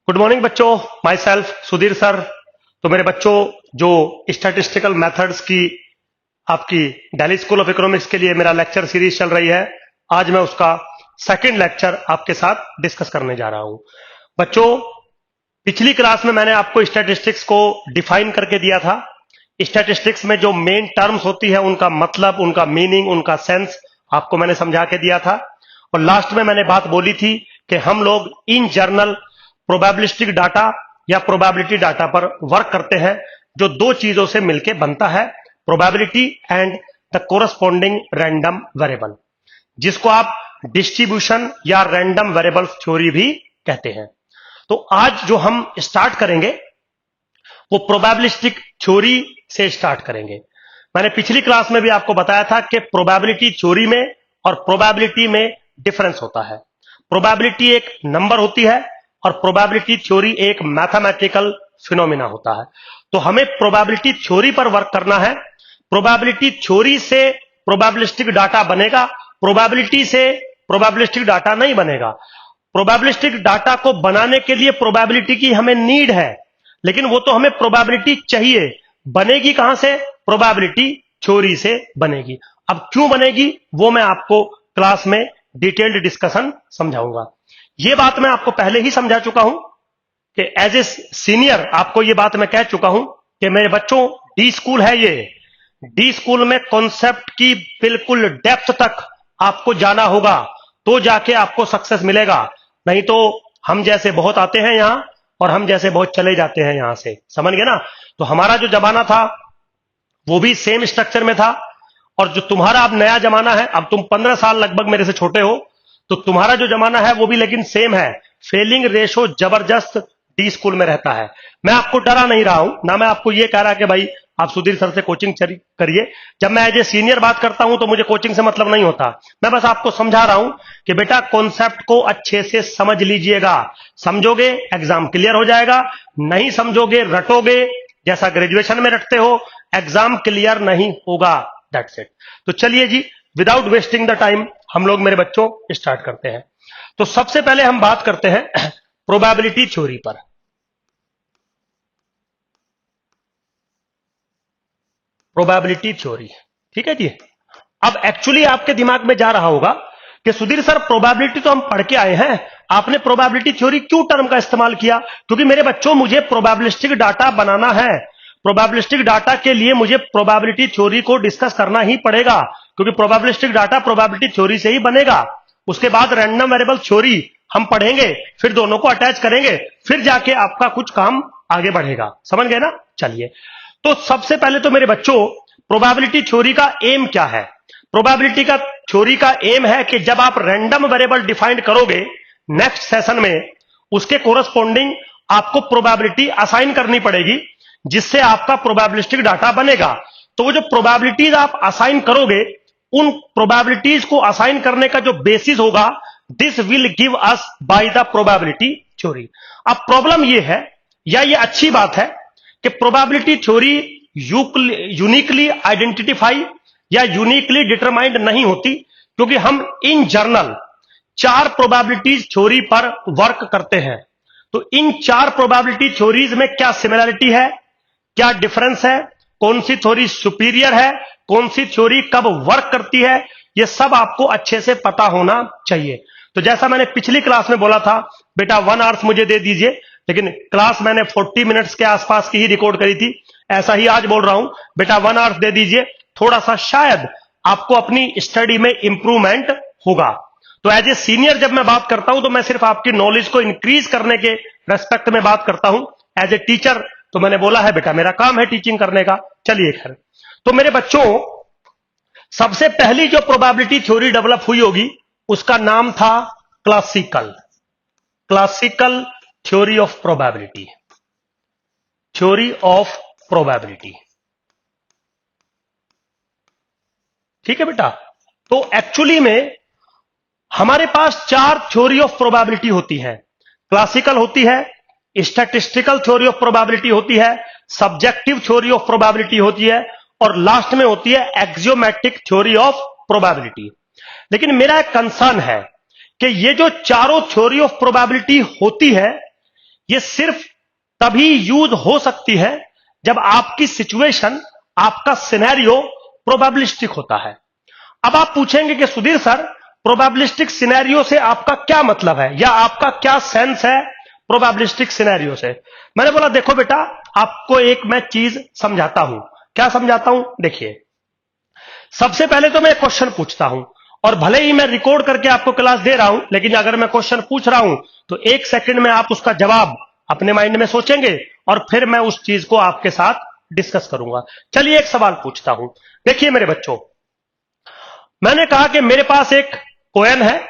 Good morning बच्चों, my self Sudhir sir. तो मेरे बच्चों, जो स्टैटिस्टिकल मेथड्स की आपकी दिल्ली स्कूल ऑफ इकोनॉमिक्स के लिए मेरा लेक्चर सीरीज चल रही है, आज मैं उसका सेकंड लेक्चर आपके साथ डिस्कस करने जा रहा हूं। बच्चों, पिछली क्लास में मैंने आपको स्टैटिस्टिक्स को डिफाइन करके दिया था। स्टैटिस्टिक्स में जो मेन टर्म्स होती है उनका मतलब, उनका मीनिंग, उनका सेंस आपको मैंने समझा के दिया था। और लास्ट में मैंने बात बोली थी कि हम लोग इन जर्नल प्रोबेबिलिस्टिक डाटा या प्रोबेबिलिटी डाटा पर वर्क करते हैं, जो दो चीजों से मिलकर बनता है, probability and the corresponding random variable, जिसको आप डिस्ट्रीब्यूशन या रैंडम वेरिएबल्स थ्योरी भी कहते हैं। तो आज जो हम स्टार्ट करेंगे वो प्रोबेबिलिस्टिक थ्योरी से स्टार्ट करेंगे। मैंने पिछली क्लास में भी आपको बताया था कि प्रोबेबिलिटी थ्योरी में और प्रोबेबिलिटी में डिफरेंस होता है। प्रोबेबिलिटी एक नंबर होती है और प्रोबेबिलिटी थ्योरी एक मैथमेटिकल फिनोमिना होता है। तो हमें प्रोबेबिलिटी थ्योरी पर वर्क करना है। प्रोबेबिलिटी थ्योरी से प्रोबेबिलिस्टिक डाटा बनेगा, प्रोबेबिलिटी से प्रोबेबिलिस्टिक डाटा नहीं बनेगा। प्रोबेबिलिस्टिक डाटा को बनाने के लिए प्रोबेबिलिटी की हमें नीड है, लेकिन वो तो हमें प्रोबेबिलिटी चाहिए। बनेगी कहां से? प्रोबेबिलिटी थ्योरी से बनेगी। अब क्यों बनेगी वो मैं आपको क्लास में डिटेल्ड डिस्कशन समझाऊंगा। ये बात मैं आपको पहले ही समझा चुका हूं कि एज ए सीनियर आपको ये बात मैं कह चुका हूं कि मेरे बच्चों, डी स्कूल है ये। डी स्कूल में कॉन्सेप्ट की बिल्कुल डेप्थ तक आपको जाना होगा, तो जाके आपको सक्सेस मिलेगा। नहीं तो हम जैसे बहुत आते हैं यहां और हम जैसे बहुत चले जाते हैं यहां से, समझ गए ना। तो हमारा जो जमाना था वो भी सेम स्ट्रक्चर में था, और जो तुम्हारा अब नया जमाना है, अब तुम 15 साल लगभग मेरे से छोटे हो, तो तुम्हारा जो जमाना है वो भी लेकिन सेम है। फेलिंग रेशो जबरदस्त डी स्कूल में रहता है। मैं आपको डरा नहीं रहा हूं, ना मैं आपको ये कह रहा कि भाई आप सुधीर सर से कोचिंग करिए। जब मैं एज ए सीनियर बात करता हूं तो मुझे कोचिंग से मतलब नहीं होता। मैं बस आपको समझा रहा हूं कि बेटा कॉन्सेप्ट को अच्छे से समझ लीजिएगा। समझोगे एग्जाम क्लियर हो जाएगा, नहीं समझोगे रटोगे जैसा ग्रेजुएशन में रटते हो, एग्जाम क्लियर नहीं होगा। That's it. तो चलिए जी, विदाउट वेस्टिंग द टाइम हम लोग मेरे बच्चों स्टार्ट करते हैं। तो सबसे पहले हम बात करते हैं प्रोबेबिलिटी थ्योरी पर। प्रोबेबिलिटी थ्योरी, ठीक है जी। अब एक्चुअली आपके दिमाग में जा रहा होगा कि सुधीर सर प्रोबेबिलिटी तो हम पढ़ के आए हैं, आपने प्रोबेबिलिटी थ्योरी क्यों टर्म का इस्तेमाल किया? क्योंकि मेरे बच्चों, मुझे प्रोबेबिलिस्टिक डाटा बनाना है। प्रोबेबिलिस्टिक डाटा के लिए मुझे प्रोबेबिलिटी थ्योरी को डिस्कस करना ही पड़ेगा, क्योंकि प्रोबेबिलिस्टिक डाटा प्रोबेबिलिटी थ्योरी से ही बनेगा। उसके बाद रैंडम वेरिएबल थ्योरी हम पढ़ेंगे, फिर दोनों को अटैच करेंगे, फिर जाके आपका कुछ काम आगे बढ़ेगा। समझ गए ना? चलिए, तो सबसे पहले तो मेरे बच्चों, प्रोबेबिलिटी थ्योरी का एम क्या है? प्रोबेबिलिटी का थ्योरी का एम है कि जब आप रैंडम वेरिएबल डिफाइन करोगे नेक्स्ट सेशन में, उसके कोरस्पॉन्डिंग आपको प्रोबेबिलिटी असाइन करनी पड़ेगी, जिससे आपका प्रोबेबिलिस्टिक डाटा बनेगा। तो वो जो प्रोबेबिलिटीज आप असाइन करोगे, उन प्रोबेबिलिटीज को असाइन करने का जो बेसिस होगा, this will give us by the probability theory. अब प्रॉब्लम ये है, या ये अच्छी बात है, कि प्रोबेबिलिटी थ्योरी यूनिकली आइडेंटिफाई या यूनिकली डिटरमाइंड नहीं होती, क्योंकि हम इन जर्नल 4 प्रोबेबिलिटीज थ्योरी पर वर्क करते हैं। तो इन 4 प्रोबेबिलिटी थ्योरीज में क्या सिमिलरिटी है, क्या डिफरेंस है, कौन सी थ्योरी सुपीरियर है, कौन सी थ्योरी कब वर्क करती है, यह सब आपको अच्छे से पता होना चाहिए। तो जैसा मैंने पिछली क्लास में बोला था, बेटा 1 आवर्स मुझे दे दीजिए, लेकिन क्लास मैंने 40 मिनट्स के आसपास की ही रिकॉर्ड करी थी। ऐसा ही आज बोल रहा हूं, बेटा 1 आवर्स दे दीजिए, थोड़ा सा शायद आपको अपनी स्टडी में इंप्रूवमेंट होगा। तो एज ए सीनियर जब मैं बात करता हूं तो मैं सिर्फ आपकी नॉलेज को इंक्रीज करने के रेस्पेक्ट में बात करता हूं। एज ए टीचर तो मैंने बोला है बेटा मेरा काम है टीचिंग करने का। चलिए खैर, तो मेरे बच्चों, सबसे पहली जो प्रोबेबिलिटी थ्योरी डेवलप हुई होगी उसका नाम था classical theory of probability. Theory of probability, ठीक है बेटा। तो एक्चुअली में हमारे पास 4 थ्योरी ऑफ प्रोबेबिलिटी होती है। क्लासिकल होती है, स्टैटिस्टिकल थ्योरी ऑफ प्रोबेबिलिटी होती है, सब्जेक्टिव थ्योरी ऑफ प्रोबेबिलिटी होती है, और लास्ट में होती है एक्सियोमेट्रिक थ्योरी ऑफ प्रोबेबिलिटी। लेकिन मेरा एक कंसर्न है कि ये जो चारों थ्योरी ऑफ प्रोबेबिलिटी होती है, ये सिर्फ तभी यूज हो सकती है जब आपकी सिचुएशन, आपका सिनेरियो प्रोबेबिलिस्टिक होता है। अब आप पूछेंगे कि सुधीर सर, प्रोबेबिलिस्टिक सिनेरियो से आपका क्या मतलब है, या आपका क्या सेंस है प्रोबेबिलिस्टिक सिनेरियो से? मैंने बोला देखो बेटा, आपको एक मैं चीज समझाता हूं। क्या समझाता हूं? देखिए, सबसे पहले तो मैं क्वेश्चन पूछता हूं, और भले ही मैं रिकॉर्ड करके आपको क्लास दे रहा हूं, लेकिन अगर मैं क्वेश्चन पूछ रहा हूं तो 1 सेकंड में आप उसका जवाब अपने माइंड में सोचेंगे और फिर मैं उस चीज को आपके साथ डिस्कस करूंगा। चलिए एक सवाल पूछता हूं। देखिए मेरे बच्चों, मैंने कहा कि मेरे पास एक कॉइन है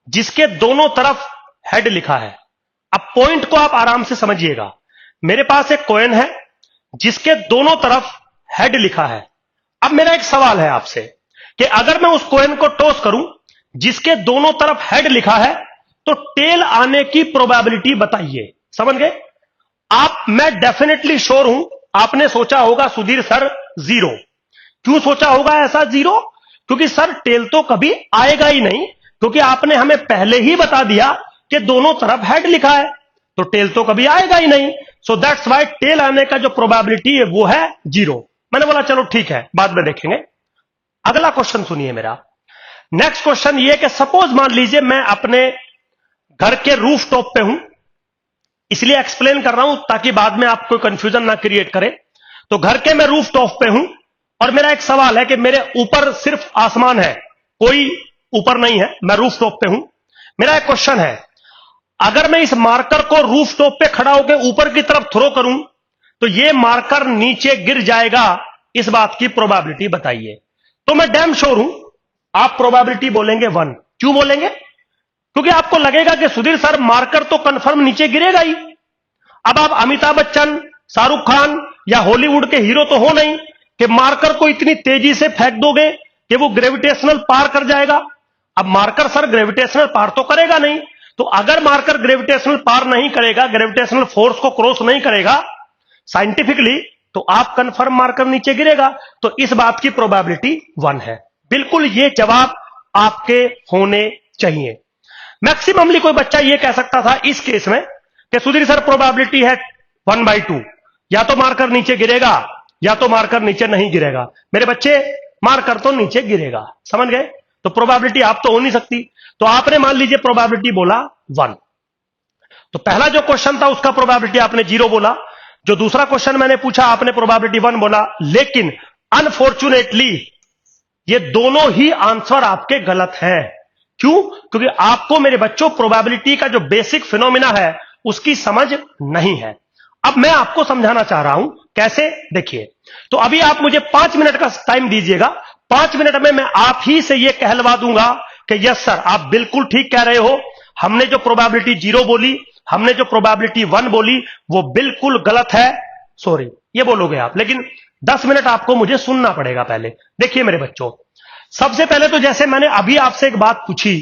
जिसके दोनों तरफ हेड लिखा है। अब पॉइंट को आप आराम से समझिएगा। मेरे पास एक कॉइन है जिसके दोनों तरफ हेड लिखा है। अब मेरा एक सवाल है आपसे कि अगर मैं उस कॉइन को टॉस करूं जिसके दोनों तरफ हेड लिखा है, तो टेल आने की प्रोबेबिलिटी बताइए। समझ गए आप? मैं डेफिनेटली श्योर हूं आपने सोचा होगा सुधीर सर 0। क्यों सोचा होगा ऐसा 0? क्योंकि सर टेल तो कभी आएगा ही नहीं, क्योंकि आपने हमें पहले ही बता दिया कि दोनों तरफ हेड लिखा है, तो टेल तो कभी आएगा ही नहीं। सो दैट्स वाई टेल आने का जो प्रोबेबिलिटी है वो है 0। मैंने बोला चलो ठीक है, बाद में देखेंगे। अगला क्वेश्चन सुनिए मेरा। नेक्स्ट क्वेश्चन ये कि सपोज मान लीजिए मैं अपने घर के रूफ टॉप पे हूं, इसलिए एक्सप्लेन कर रहा हूं ताकि बाद में आप कोई कंफ्यूजन ना क्रिएट करें। तो घर के मैं रूफ टॉप पे हूं और मेरा एक सवाल है कि मेरे ऊपर सिर्फ आसमान है, कोई ऊपर नहीं है, मैं रूफ टॉप पे हूं। मेरा एक क्वेश्चन है, अगर मैं इस मार्कर को रूफ टॉप पे खड़ा होकर ऊपर की तरफ थ्रो करूं तो ये मार्कर नीचे गिर जाएगा, इस बात की प्रोबेबिलिटी बताइए। तो मैं डैम श्योर हूं आप प्रोबेबिलिटी बोलेंगे 1। क्यों बोलेंगे? क्योंकि आपको लगेगा कि सुधीर सर मार्कर तो कंफर्म नीचे गिरेगा ही। अब आप अमिताभ बच्चन, शाहरुख खान या हॉलीवुड के हीरो तो हो नहीं कि मार्कर को इतनी तेजी से फेंक दोगे कि वो ग्रेविटेशनल पार कर जाएगा। अब मार्कर सर ग्रेविटेशनल पार तो करेगा नहीं, तो अगर मार्कर ग्रेविटेशनल पार नहीं करेगा, ग्रेविटेशनल फोर्स को क्रॉस नहीं करेगा साइंटिफिकली, तो आप कंफर्म मार्कर नीचे गिरेगा। तो इस बात की प्रोबेबिलिटी 1 है। बिल्कुल ये जवाब आपके होने चाहिए। मैक्सिममली कोई बच्चा ये कह सकता था इस केस में कि सुधीर सर प्रोबेबिलिटी है 1/2, या तो मार्कर नीचे गिरेगा या तो मार्कर नीचे नहीं गिरेगा। मेरे बच्चे मार्कर तो नीचे गिरेगा, समझ गए? तो प्रोबेबिलिटी आप तो हो नहीं सकती। तो आपने मान लीजिए प्रोबेबिलिटी बोला 1। तो पहला जो क्वेश्चन था उसका प्रोबेबिलिटी आपने 0 बोला। जो दूसरा क्वेश्चन मैंने पूछा आपने प्रोबेबिलिटी 1 बोला। लेकिन अनफॉर्चुनेटली ये दोनों ही आंसर आपके गलत हैं। क्यों? क्योंकि आपको मेरे बच्चों प्रोबेबिलिटी का जो बेसिक फिनोमिना है उसकी समझ नहीं है। अब मैं आपको समझाना चाह रहा हूं कैसे। देखिए, तो अभी आप मुझे 5 मिनट का टाइम दीजिएगा। 5 मिनट में मैं आप ही से यह कहलवा दूंगा कि यस सर आप बिल्कुल ठीक कह रहे हो, हमने जो प्रोबेबिलिटी 0 बोली, हमने जो प्रोबेबिलिटी 1 बोली वो बिल्कुल गलत है, सॉरी ये बोलोगे आप। लेकिन 10 मिनट आपको मुझे सुनना पड़ेगा पहले। देखिए मेरे बच्चों, सबसे पहले तो जैसे मैंने अभी आपसे एक बात पूछी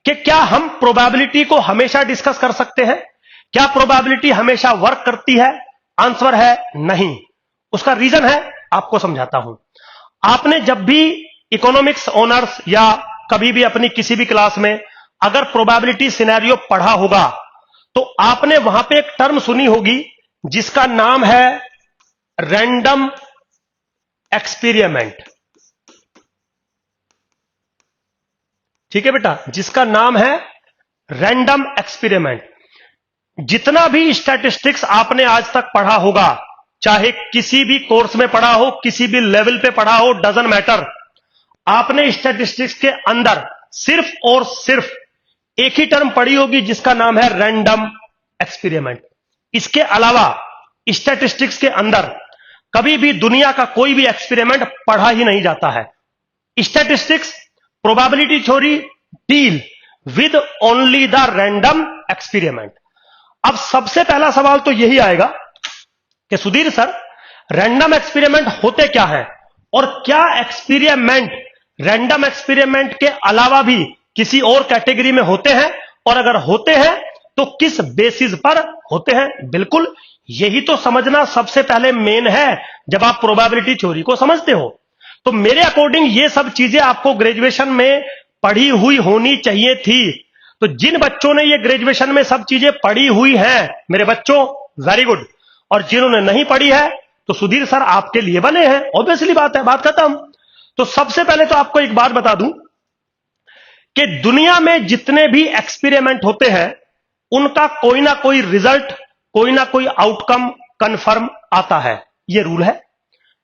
कि क्या हम प्रोबेबिलिटी को हमेशा डिस्कस कर सकते हैं, क्या प्रोबेबिलिटी हमेशा वर्क करती है? आंसर है नहीं। उसका रीजन है, आपको समझाता हूं। आपने जब भी इकोनॉमिक्स ऑनर्स या कभी भी अपनी किसी भी क्लास में अगर प्रोबेबिलिटी सिनेरियो पढ़ा होगा तो आपने वहां पे एक टर्म सुनी होगी जिसका नाम है रैंडम एक्सपेरिमेंट। ठीक है बेटा, जिसका नाम है रैंडम एक्सपेरिमेंट। जितना भी स्टैटिस्टिक्स आपने आज तक पढ़ा होगा, चाहे किसी भी कोर्स में पढ़ा हो, किसी भी लेवल पे पढ़ा हो, डजंट मैटर, आपने स्टैटिस्टिक्स के अंदर सिर्फ और सिर्फ एक ही टर्म पढ़ी होगी जिसका नाम है रैंडम एक्सपेरिमेंट। इसके अलावा स्टैटिस्टिक्स के अंदर कभी भी दुनिया का कोई भी एक्सपेरिमेंट पढ़ा ही नहीं जाता है। Statistics, probability theory deal with only the random experiment. अब सबसे पहला सवाल तो यही आएगा कि सुधीर सर रैंडम एक्सपेरिमेंट होते क्या है, और क्या एक्सपेरिमेंट रैंडम एक्सपेरिमेंट के अलावा भी किसी और कैटेगरी में होते हैं, और अगर होते हैं तो किस बेसिस पर होते हैं? बिल्कुल यही तो समझना सबसे पहले मेन है जब आप प्रोबेबिलिटी थ्योरी को समझते हो। तो मेरे अकॉर्डिंग ये सब चीजें आपको ग्रेजुएशन में पढ़ी हुई होनी चाहिए थी। तो जिन बच्चों ने ये ग्रेजुएशन में सब चीजें पढ़ी हुई हैं मेरे बच्चों, वेरी गुड, और जिन्होंने नहीं पढ़ी है तो सुधीर सर आपके लिए बने हैं, ऑब्वियसली बात है, बात खत्म। तो सबसे पहले तो आपको एक बात बता दूं कि दुनिया में जितने भी एक्सपेरिमेंट होते हैं उनका कोई ना कोई रिजल्ट, कोई ना कोई आउटकम कंफर्म आता है। ये रूल है।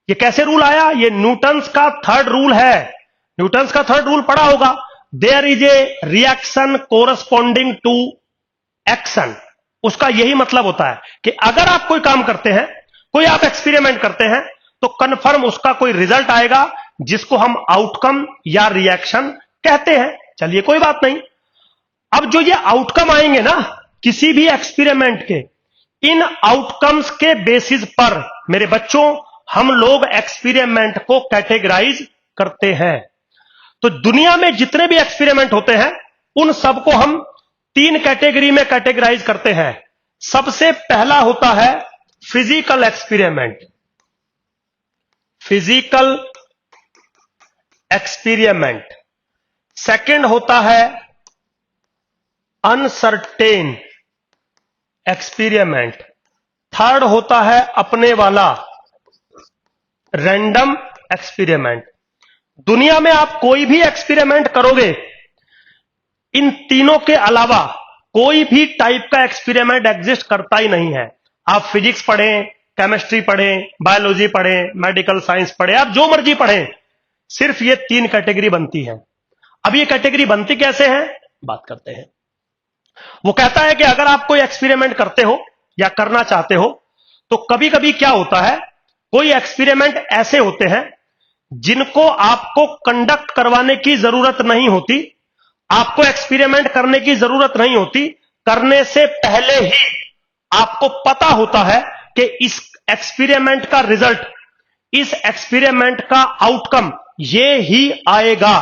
ये कैसे रूल आया? ये न्यूटन्स का थर्ड रूल है। न्यूटन्स का थर्ड रूल पढ़ा होगा, there is a reaction corresponding to action. उसका यही मतलब होता है कि अगर आप कोई काम करते हैं, कोई आप एक्सपेरिमेंट करते हैं, तो कंफर्म उसका कोई रिजल्ट आएगा जिसको हम आउटकम या रिएक्शन कहते हैं। चलिए कोई बात नहीं। अब जो ये आउटकम आएंगे ना किसी भी एक्सपेरिमेंट के, इन आउटकम्स के बेसिस पर मेरे बच्चों हम लोग एक्सपेरिमेंट को कैटेगराइज करते हैं। तो दुनिया में जितने भी एक्सपेरिमेंट होते हैं उन सबको हम 3 कैटेगरी में कैटेगराइज करते हैं। सबसे पहला होता है physical experiment. Physical experiment. Second होता है अनसर्टेन एक्सपेरिमेंट। थर्ड होता है अपने वाला रैंडम एक्सपेरिमेंट। दुनिया में आप कोई भी एक्सपेरिमेंट करोगे, इन तीनों के अलावा कोई भी टाइप का एक्सपेरिमेंट एग्जिस्ट करता ही नहीं है। आप फिजिक्स पढ़ें, केमिस्ट्री पढ़ें, बायोलॉजी पढ़ें, मेडिकल साइंस पढ़ें, आप जो मर्जी पढ़ें, सिर्फ ये 3 कैटेगरी बनती है। अब ये कैटेगरी बनती कैसे है, बात करते हैं। वो कहता है कि अगर आप कोई एक्सपेरिमेंट करते हो या करना चाहते हो तो कभी कभी क्या होता है, कोई एक्सपेरिमेंट ऐसे होते हैं जिनको आपको कंडक्ट करवाने की जरूरत नहीं होती, आपको एक्सपेरिमेंट करने की जरूरत नहीं होती, करने से पहले ही आपको पता होता है कि इस एक्सपेरिमेंट का रिजल्ट, इस एक्सपेरिमेंट का आउटकम ये ही आएगा।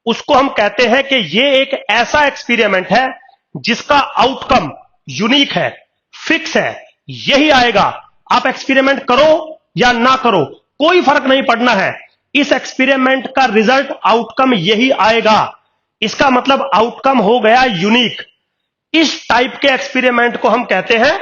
उसको हम कहते हैं कि ये एक ऐसा एक्सपेरिमेंट है जिसका आउटकम यूनिक है, फिक्स है, यही आएगा। आप एक्सपेरिमेंट करो या ना करो कोई फर्क नहीं पड़ना है, इस एक्सपेरिमेंट का रिजल्ट, आउटकम यही आएगा। इसका मतलब आउटकम हो गया यूनिक। इस टाइप के एक्सपेरिमेंट को हम कहते हैं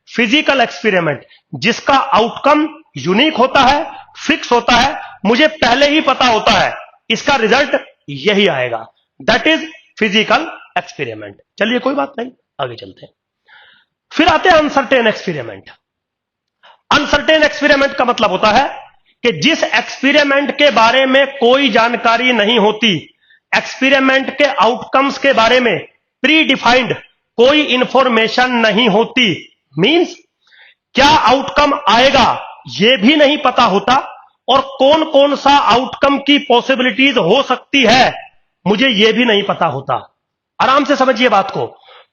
फिजिकल एक्सपेरिमेंट, जिसका आउटकम यूनिक होता है, फिक्स होता है, मुझे पहले ही पता होता है इसका रिजल्ट यही आएगा। That is physical experiment. चलिए कोई बात नहीं, आगे चलते हैं। फिर आते हैं अनसर्टेन एक्सपेरिमेंट। अनसर्टेन एक्सपेरिमेंट का मतलब होता है कि जिस एक्सपेरिमेंट के बारे में कोई जानकारी नहीं होती, एक्सपेरिमेंट के आउटकम्स के बारे में प्री डिफाइंड कोई इंफॉर्मेशन नहीं होती। मींस क्या आउटकम आएगा यह भी नहीं पता होता, और कौन कौन सा आउटकम की पॉसिबिलिटीज हो सकती है मुझे यह भी नहीं पता होता। आराम से समझिए बात को,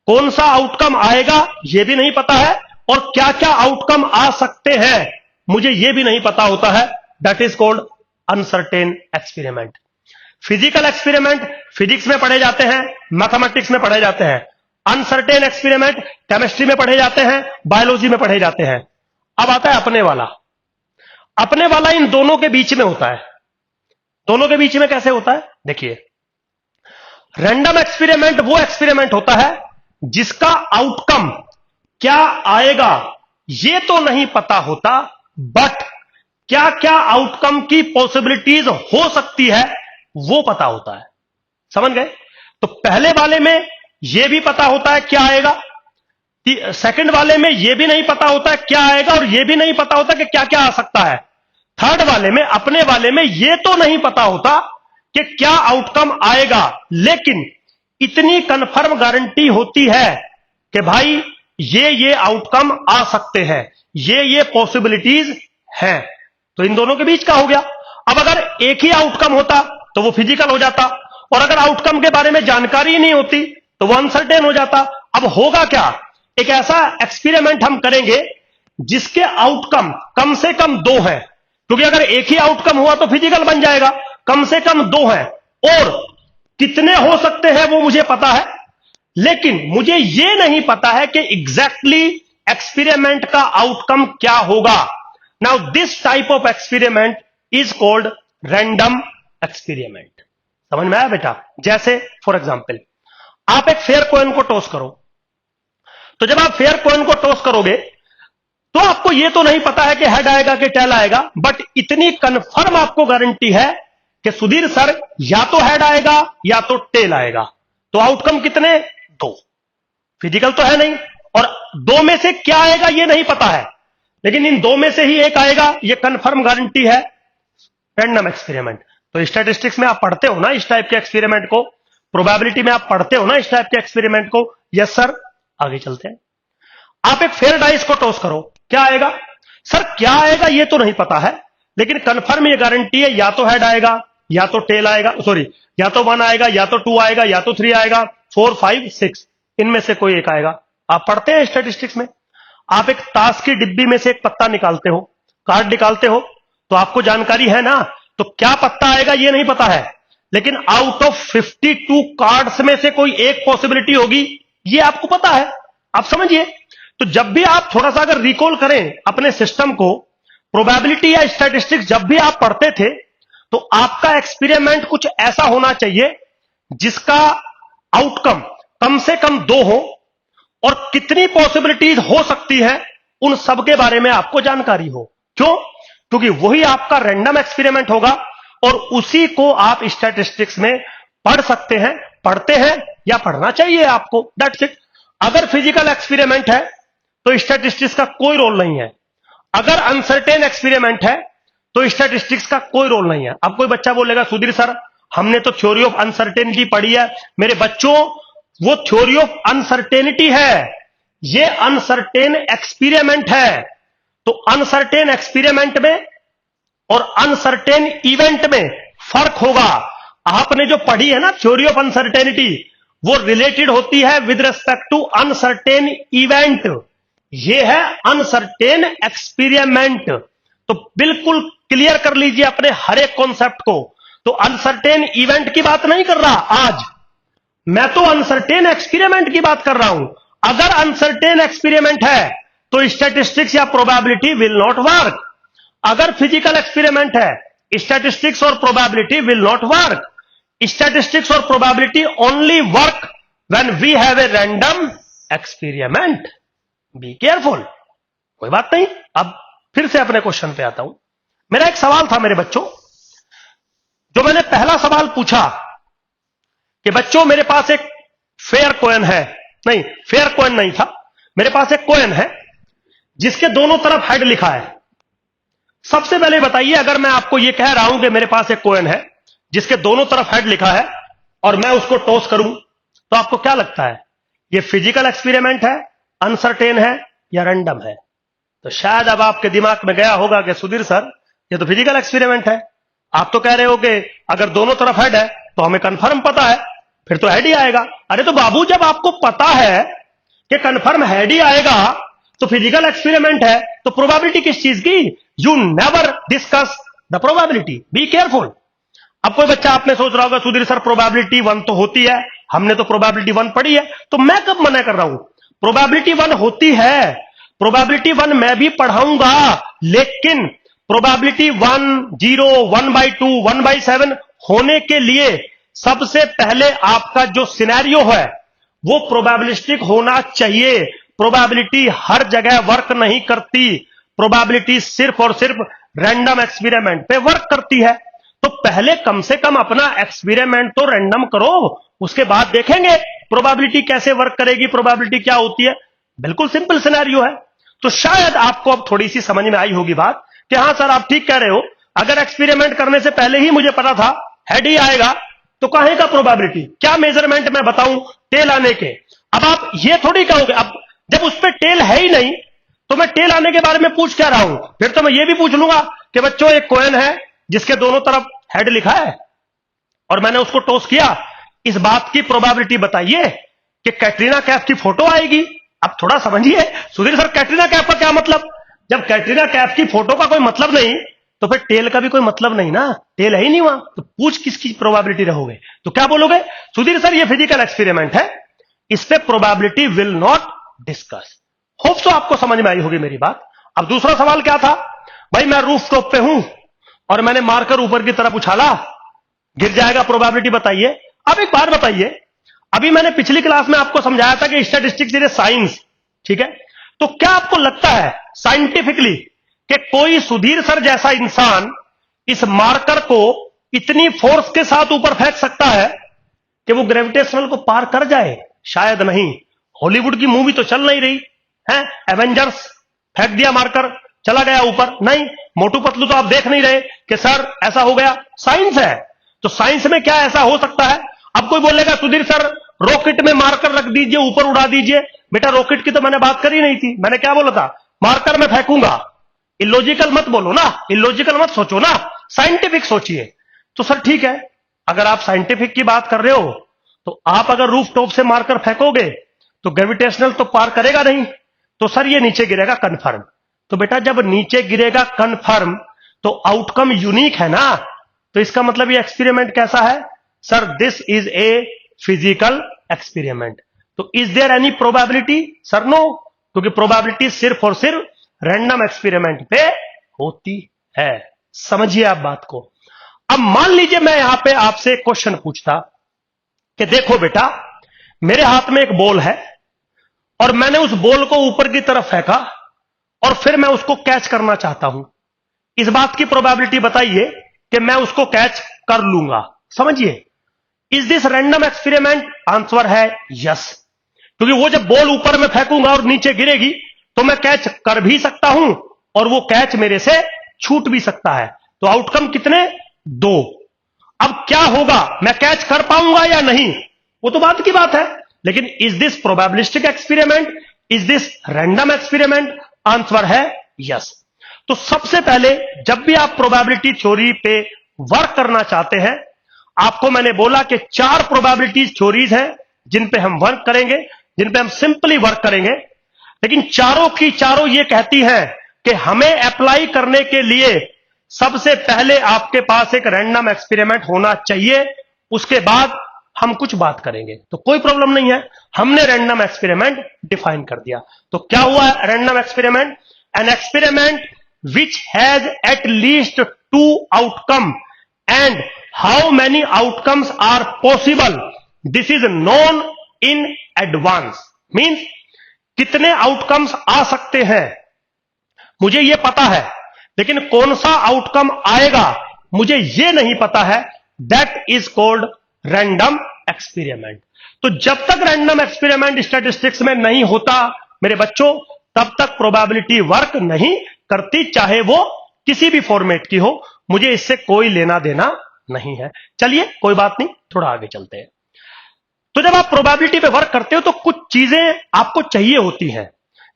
कौन सा आउटकम आएगा यह भी नहीं पता है, और क्या क्या आउटकम आ सकते हैं मुझे यह भी नहीं पता होता है। That is called uncertain experiment. Physical experiment physics में पढ़े जाते हैं, मैथमेटिक्स में पढ़े जाते हैं। अनसर्टेन एक्सपेरिमेंट केमिस्ट्री में पढ़े जाते हैं, बायोलॉजी में पढ़े जाते हैं। अब आता है अपने वाला। अपने वाला इन दोनों के बीच में होता है। दोनों के बीच में कैसे होता है देखिए, रैंडम एक्सपेरिमेंट वो एक्सपेरिमेंट होता है जिसका आउटकम क्या आएगा ये तो नहीं पता होता, बट क्या क्या आउटकम की पॉसिबिलिटीज हो सकती है वो पता होता है। समझ गए? तो पहले वाले में यह भी पता होता है क्या आएगा, सेकंड वाले में यह भी नहीं पता होता है क्या आएगा, और यह भी नहीं पता होता कि क्या क्या आ सकता है। थर्ड वाले में, अपने वाले में यह तो नहीं पता होता कि क्या आउटकम आएगा, लेकिन इतनी कंफर्म गारंटी होती है कि भाई ये आउटकम आ सकते हैं, ये पॉसिबिलिटीज हैं। तो इन दोनों के बीच का हो गया। अब अगर एक ही आउटकम होता तो वो फिजिकल हो जाता, और अगर आउटकम के बारे में जानकारी ही नहीं होती तो वो अनसर्टेन हो जाता। अब होगा क्या, एक ऐसा एक्सपेरिमेंट हम करेंगे जिसके आउटकम कम से कम 2 हैं, क्योंकि अगर एक ही आउटकम हुआ तो फिजिकल बन जाएगा। कम से कम 2 हैं, और कितने हो सकते हैं वो मुझे पता है, लेकिन मुझे यह नहीं पता है कि एग्जैक्टली एक्सपेरिमेंट का आउटकम क्या होगा। Now this type of experiment is called random experiment. समझ में आया बेटा? जैसे फॉर एग्जाम्पल आप एक फेयर कॉइन को टॉस करो। तो जब आप फेयर कॉइन को टॉस करोगे तो आपको यह तो नहीं पता है कि हेड आएगा कि टेल आएगा, बट इतनी कंफर्म आपको गारंटी है कि सुधीर सर या तो हेड आएगा या तो टेल आएगा। तो आउटकम कितने? 2। फिजिकल तो है नहीं, और 2 में से क्या आएगा यह नहीं पता है, लेकिन इन 2 में से ही एक आएगा, यह कंफर्म गारंटी है। Random experiment. तो स्टैटिस्टिक्स में आप पढ़ते हो ना इस टाइप के एक्सपेरिमेंट को, प्रोबेबिलिटी में आप पढ़ते हो ना इस टाइप के एक्सपेरिमेंट को। Yes sir. आगे चलते हैं। आप एक फेयर डाइस को टॉस करो, क्या आएगा? सर क्या आएगा ये तो नहीं पता है, लेकिन कंफर्म ये गारंटी है या तो हेड आएगा या तो टेल आएगा, सॉरी या तो 1 आएगा या तो 2 आएगा या तो 3 आएगा, 4, 5, 6 इनमें से कोई एक आएगा। आप पढ़ते हैं स्टैटिस्टिक्स में, आप एक ताश की डिब्बी में से एक पत्ता निकालते हो, कार्ड निकालते हो, तो आपको जानकारी है ना, तो क्या पत्ता आएगा ये नहीं पता है, लेकिन आउट ऑफ 52 कार्ड्स में से कोई एक पॉसिबिलिटी होगी ये आपको पता है। आप समझिए, तो जब भी आप थोड़ा सा अगर रिकॉल करें अपने सिस्टम को, प्रोबेबिलिटी या स्टैटिस्टिक्स जब भी आप पढ़ते थे, तो आपका एक्सपेरिमेंट कुछ ऐसा होना चाहिए जिसका आउटकम कम से कम 2 हो, और कितनी पॉसिबिलिटीज हो सकती है उन सब के बारे में आपको जानकारी हो। क्यों? क्योंकि वही आपका रैंडम एक्सपेरिमेंट होगा और उसी को आप स्टैटिस्टिक्स में पढ़ सकते हैं, पढ़ते हैं या पढ़ना चाहिए आपको, दैट्स इट। अगर फिजिकल एक्सपेरिमेंट है तो स्टैटिस्टिक्स का कोई रोल नहीं है, अगर अनसर्टेन एक्सपेरिमेंट है तो स्टैटिस्टिक्स का कोई रोल नहीं है। अब कोई बच्चा बोलेगा सुधीर सर हमने तो थ्योरी ऑफ अनसर्टेनिटी पढ़ी है। मेरे बच्चों, वो थ्योरी ऑफ अनसर्टेनिटी है, ये अनसर्टेन एक्सपेरिमेंट है। तो अनसर्टेन एक्सपेरिमेंट में और अनसर्टेन इवेंट में फर्क होगा। आपने जो पढ़ी है ना थ्योरी ऑफ अनसर्टेनिटी, वो रिलेटेड होती है with respect to uncertain event, ये है अनसर्टेन एक्सपेरिमेंट। तो बिल्कुल क्लियर कर लीजिए अपने हर एक कॉन्सेप्ट को। तो अनसर्टेन इवेंट की बात नहीं कर रहा आज मैं, तो अनसर्टेन एक्सपेरिमेंट की बात कर रहा हूं। अगर अनसर्टेन एक्सपेरिमेंट है तो स्टैटिस्टिक्स या प्रोबेबिलिटी विल नॉट वर्क। अगर फिजिकल एक्सपेरिमेंट है, स्टैटिस्टिक्स और probability will not work. Statistics और probability only work when we have a random experiment. Be careful. कोई बात नहीं, अब फिर से अपने क्वेश्चन पे आता हूं। मेरा एक सवाल था मेरे बच्चों, जो मैंने पहला सवाल पूछा कि बच्चों मेरे पास एक फेयर कॉइन है, नहीं फेयर कॉइन नहीं था, मेरे पास एक कॉइन है जिसके दोनों तरफ हेड लिखा है। सबसे पहले बताइए, अगर मैं आपको यह कह रहा हूं कि मेरे पास एक कॉइन है जिसके दोनों तरफ हेड लिखा है और मैं उसको टॉस करूं, तो आपको क्या लगता है यह फिजिकल एक्सपेरिमेंट है, अनसर्टेन है या रैंडम है? तो शायद अब आपके दिमाग में गया होगा कि सुधीर सर यह तो फिजिकल एक्सपेरिमेंट है। आप तो कह रहे हो कि अगर दोनों तरफ हेड है तो हमें कंफर्म पता है, फिर तो हेड ही आएगा। अरे तो बाबू, जब आपको पता है कि कंफर्म हेड ही आएगा तो फिजिकल एक्सपेरिमेंट है, तो प्रोबेबिलिटी किस चीज की? You never discuss the probability, be careful. अब कोई बच्चा आपने सोच रहा होगा सुधीर सर प्रोबेबिलिटी 1 तो होती है, हमने तो प्रोबेबिलिटी 1 पढ़ी है, तो मैं कब मना कर रहा हूं? प्रोबेबिलिटी 1 होती है, प्रोबेबिलिटी 1 मैं भी पढ़ाऊंगा, लेकिन प्रोबेबिलिटी 1, 0, 1/2, 1/7 होने के लिए सबसे पहले आपका जो सिनेरियो है वो प्रोबेबिलिस्टिक होना चाहिए। प्रोबेबिलिटी हर जगह वर्क नहीं करती, प्रोबेबिलिटी सिर्फ और सिर्फ रैंडम एक्सपेरिमेंट पे वर्क करती है। तो पहले कम से कम अपना एक्सपेरिमेंट तो रैंडम करो, उसके बाद देखेंगे प्रोबेबिलिटी कैसे वर्क करेगी, प्रोबेबिलिटी क्या होती है। बिल्कुल सिंपल सिनेरियो है। तो शायद आपको अब थोड़ी सी समझ में आई होगी बात कि हां सर आप ठीक कह रहे हो, अगर एक्सपेरिमेंट करने से पहले ही मुझे पता था हेड ही आएगा तो काहे का प्रोबेबिलिटी, क्या मेजरमेंट मैं बताऊं टेल आने के। अब आप ये थोड़ी कहोगे, अब जब उस पर टेल है ही नहीं तो मैं टेल आने के बारे में पूछ क्या रहा हूं? फिर तो मैं ये भी पूछ लूंगा कि बच्चों एक कॉइन है जिसके दोनों तरफ हेड लिखा है और मैंने उसको टॉस किया, इस बात की प्रोबेबिलिटी बताइए कि कैटरीना कैफ की फोटो आएगी। अब थोड़ा समझिए सुधीर सर, कैटरीना कैफ का क्या मतलब? जब कैटरीना कैफ की फोटो का कोई मतलब नहीं तो फिर टेल का भी कोई मतलब नहीं ना, टेल है ही नहीं वहां, तो पूछ किसकी प्रोबेबिलिटी रहोगे? तो क्या बोलोगे? सुधीर सर ये फिजिकल एक्सपेरिमेंट है, इस पे probability will not discuss. Hope so आपको समझ में आई होगी मेरी बात। अब दूसरा सवाल क्या था? भाई मैं रूफ टॉप पे हूं और मैंने मारकर ऊपर की तरफ उछाला, गिर जाएगा, प्रोबेबिलिटी बताइए। अब एक बात बताइए, अभी मैंने पिछली क्लास में आपको समझाया था कि स्टैटिस्टिक्स इज ए साइंस, ठीक है। तो क्या आपको लगता है साइंटिफिकली कि कोई सुधीर सर जैसा इंसान इस मार्कर को इतनी फोर्स के साथ ऊपर फेंक सकता है कि वो ग्रेविटेशनल को पार कर जाए? शायद नहीं। हॉलीवुड की मूवी तो चल नहीं रही है, एवेंजर्स फेंक दिया मार्कर, चला गया ऊपर। नहीं, मोटू पतलू तो आप देख नहीं रहे कि सर ऐसा हो गया। साइंस है, तो साइंस में क्या ऐसा हो सकता है? अब कोई बोलेगा सुधीर सर रॉकेट में मार्कर रख दीजिए, ऊपर उड़ा दीजिए। बेटा रॉकेट की तो मैंने बात करी नहीं थी। मैंने क्या बोला था? मार्कर में फेंकूंगा। इलॉजिकल मत बोलो ना, इलॉजिकल मत सोचो ना, साइंटिफिक सोचिए। तो सर ठीक है, अगर आप साइंटिफिक की बात कर रहे हो तो आप अगर रूफ टॉप से मार्कर फेंकोगे तो ग्रेविटेशनल तो पार करेगा नहीं, तो सर ये नीचे गिरेगा कंफर्म। तो बेटा जब नीचे गिरेगा कंफर्म तो आउटकम यूनिक है ना। तो इसका मतलब ये एक्सपेरिमेंट कैसा है? Sir this is a physical experiment. तो is there any probability? Sir no, क्योंकि प्रोबेबिलिटी सिर्फ और सिर्फ रैंडम एक्सपेरिमेंट पे होती है। समझिए आप बात को। अब मान लीजिए मैं यहां पे आपसे एक क्वेश्चन पूछता कि देखो बेटा मेरे हाथ में एक बॉल है और मैंने उस बॉल को ऊपर की तरफ फेंका और फिर मैं उसको कैच करना चाहता हूं। इस बात की प्रोबेबिलिटी बताइए कि मैं उसको कैच कर लूंगा। समझिए, is this random experiment? Answer है यस, क्योंकि वो जब बॉल ऊपर में फेंकूंगा और नीचे गिरेगी तो मैं कैच कर भी सकता हूं और वो कैच मेरे से छूट भी सकता है। तो आउटकम कितने? 2। अब क्या होगा, मैं कैच कर पाऊंगा या नहीं, वो तो बात की बात है। लेकिन is this probabilistic experiment? Is this random experiment? Answer है यस। तो सबसे पहले जब भी आप प्रोबेबिलिटी थ्योरी पे वर्क करना चाहते हैं, आपको मैंने बोला कि 4 प्रोबेबिलिटी थ्योरीज हैं जिन पे हम वर्क करेंगे, जिन पे हम सिंपली वर्क करेंगे। लेकिन चारों की चारों ये कहती हैं कि हमें अप्लाई करने के लिए सबसे पहले आपके पास एक रैंडम एक्सपेरिमेंट होना चाहिए, उसके बाद हम कुछ बात करेंगे। तो कोई प्रॉब्लम नहीं है, हमने रैंडम एक्सपेरिमेंट डिफाइन कर दिया। तो क्या हुआ random experiment? An experiment which has at least 2 outcome and how many outcomes are possible, this is known in advance. Means कितने आउटकम्स आ सकते हैं मुझे यह पता है, लेकिन कौन सा आउटकम आएगा मुझे यह नहीं पता है। That is called random experiment. तो जब तक रैंडम एक्सपेरिमेंट स्टैटिस्टिक्स में नहीं होता मेरे बच्चों, तब तक प्रोबेबिलिटी वर्क नहीं करती, चाहे वो किसी भी फॉर्मेट की हो। मुझे इससे कोई लेना देना नहीं है। चलिए कोई बात नहीं, थोड़ा आगे चलते हैं। तो जब आप प्रोबेबिलिटी पे वर्क करते हो तो कुछ चीजें आपको चाहिए होती हैं।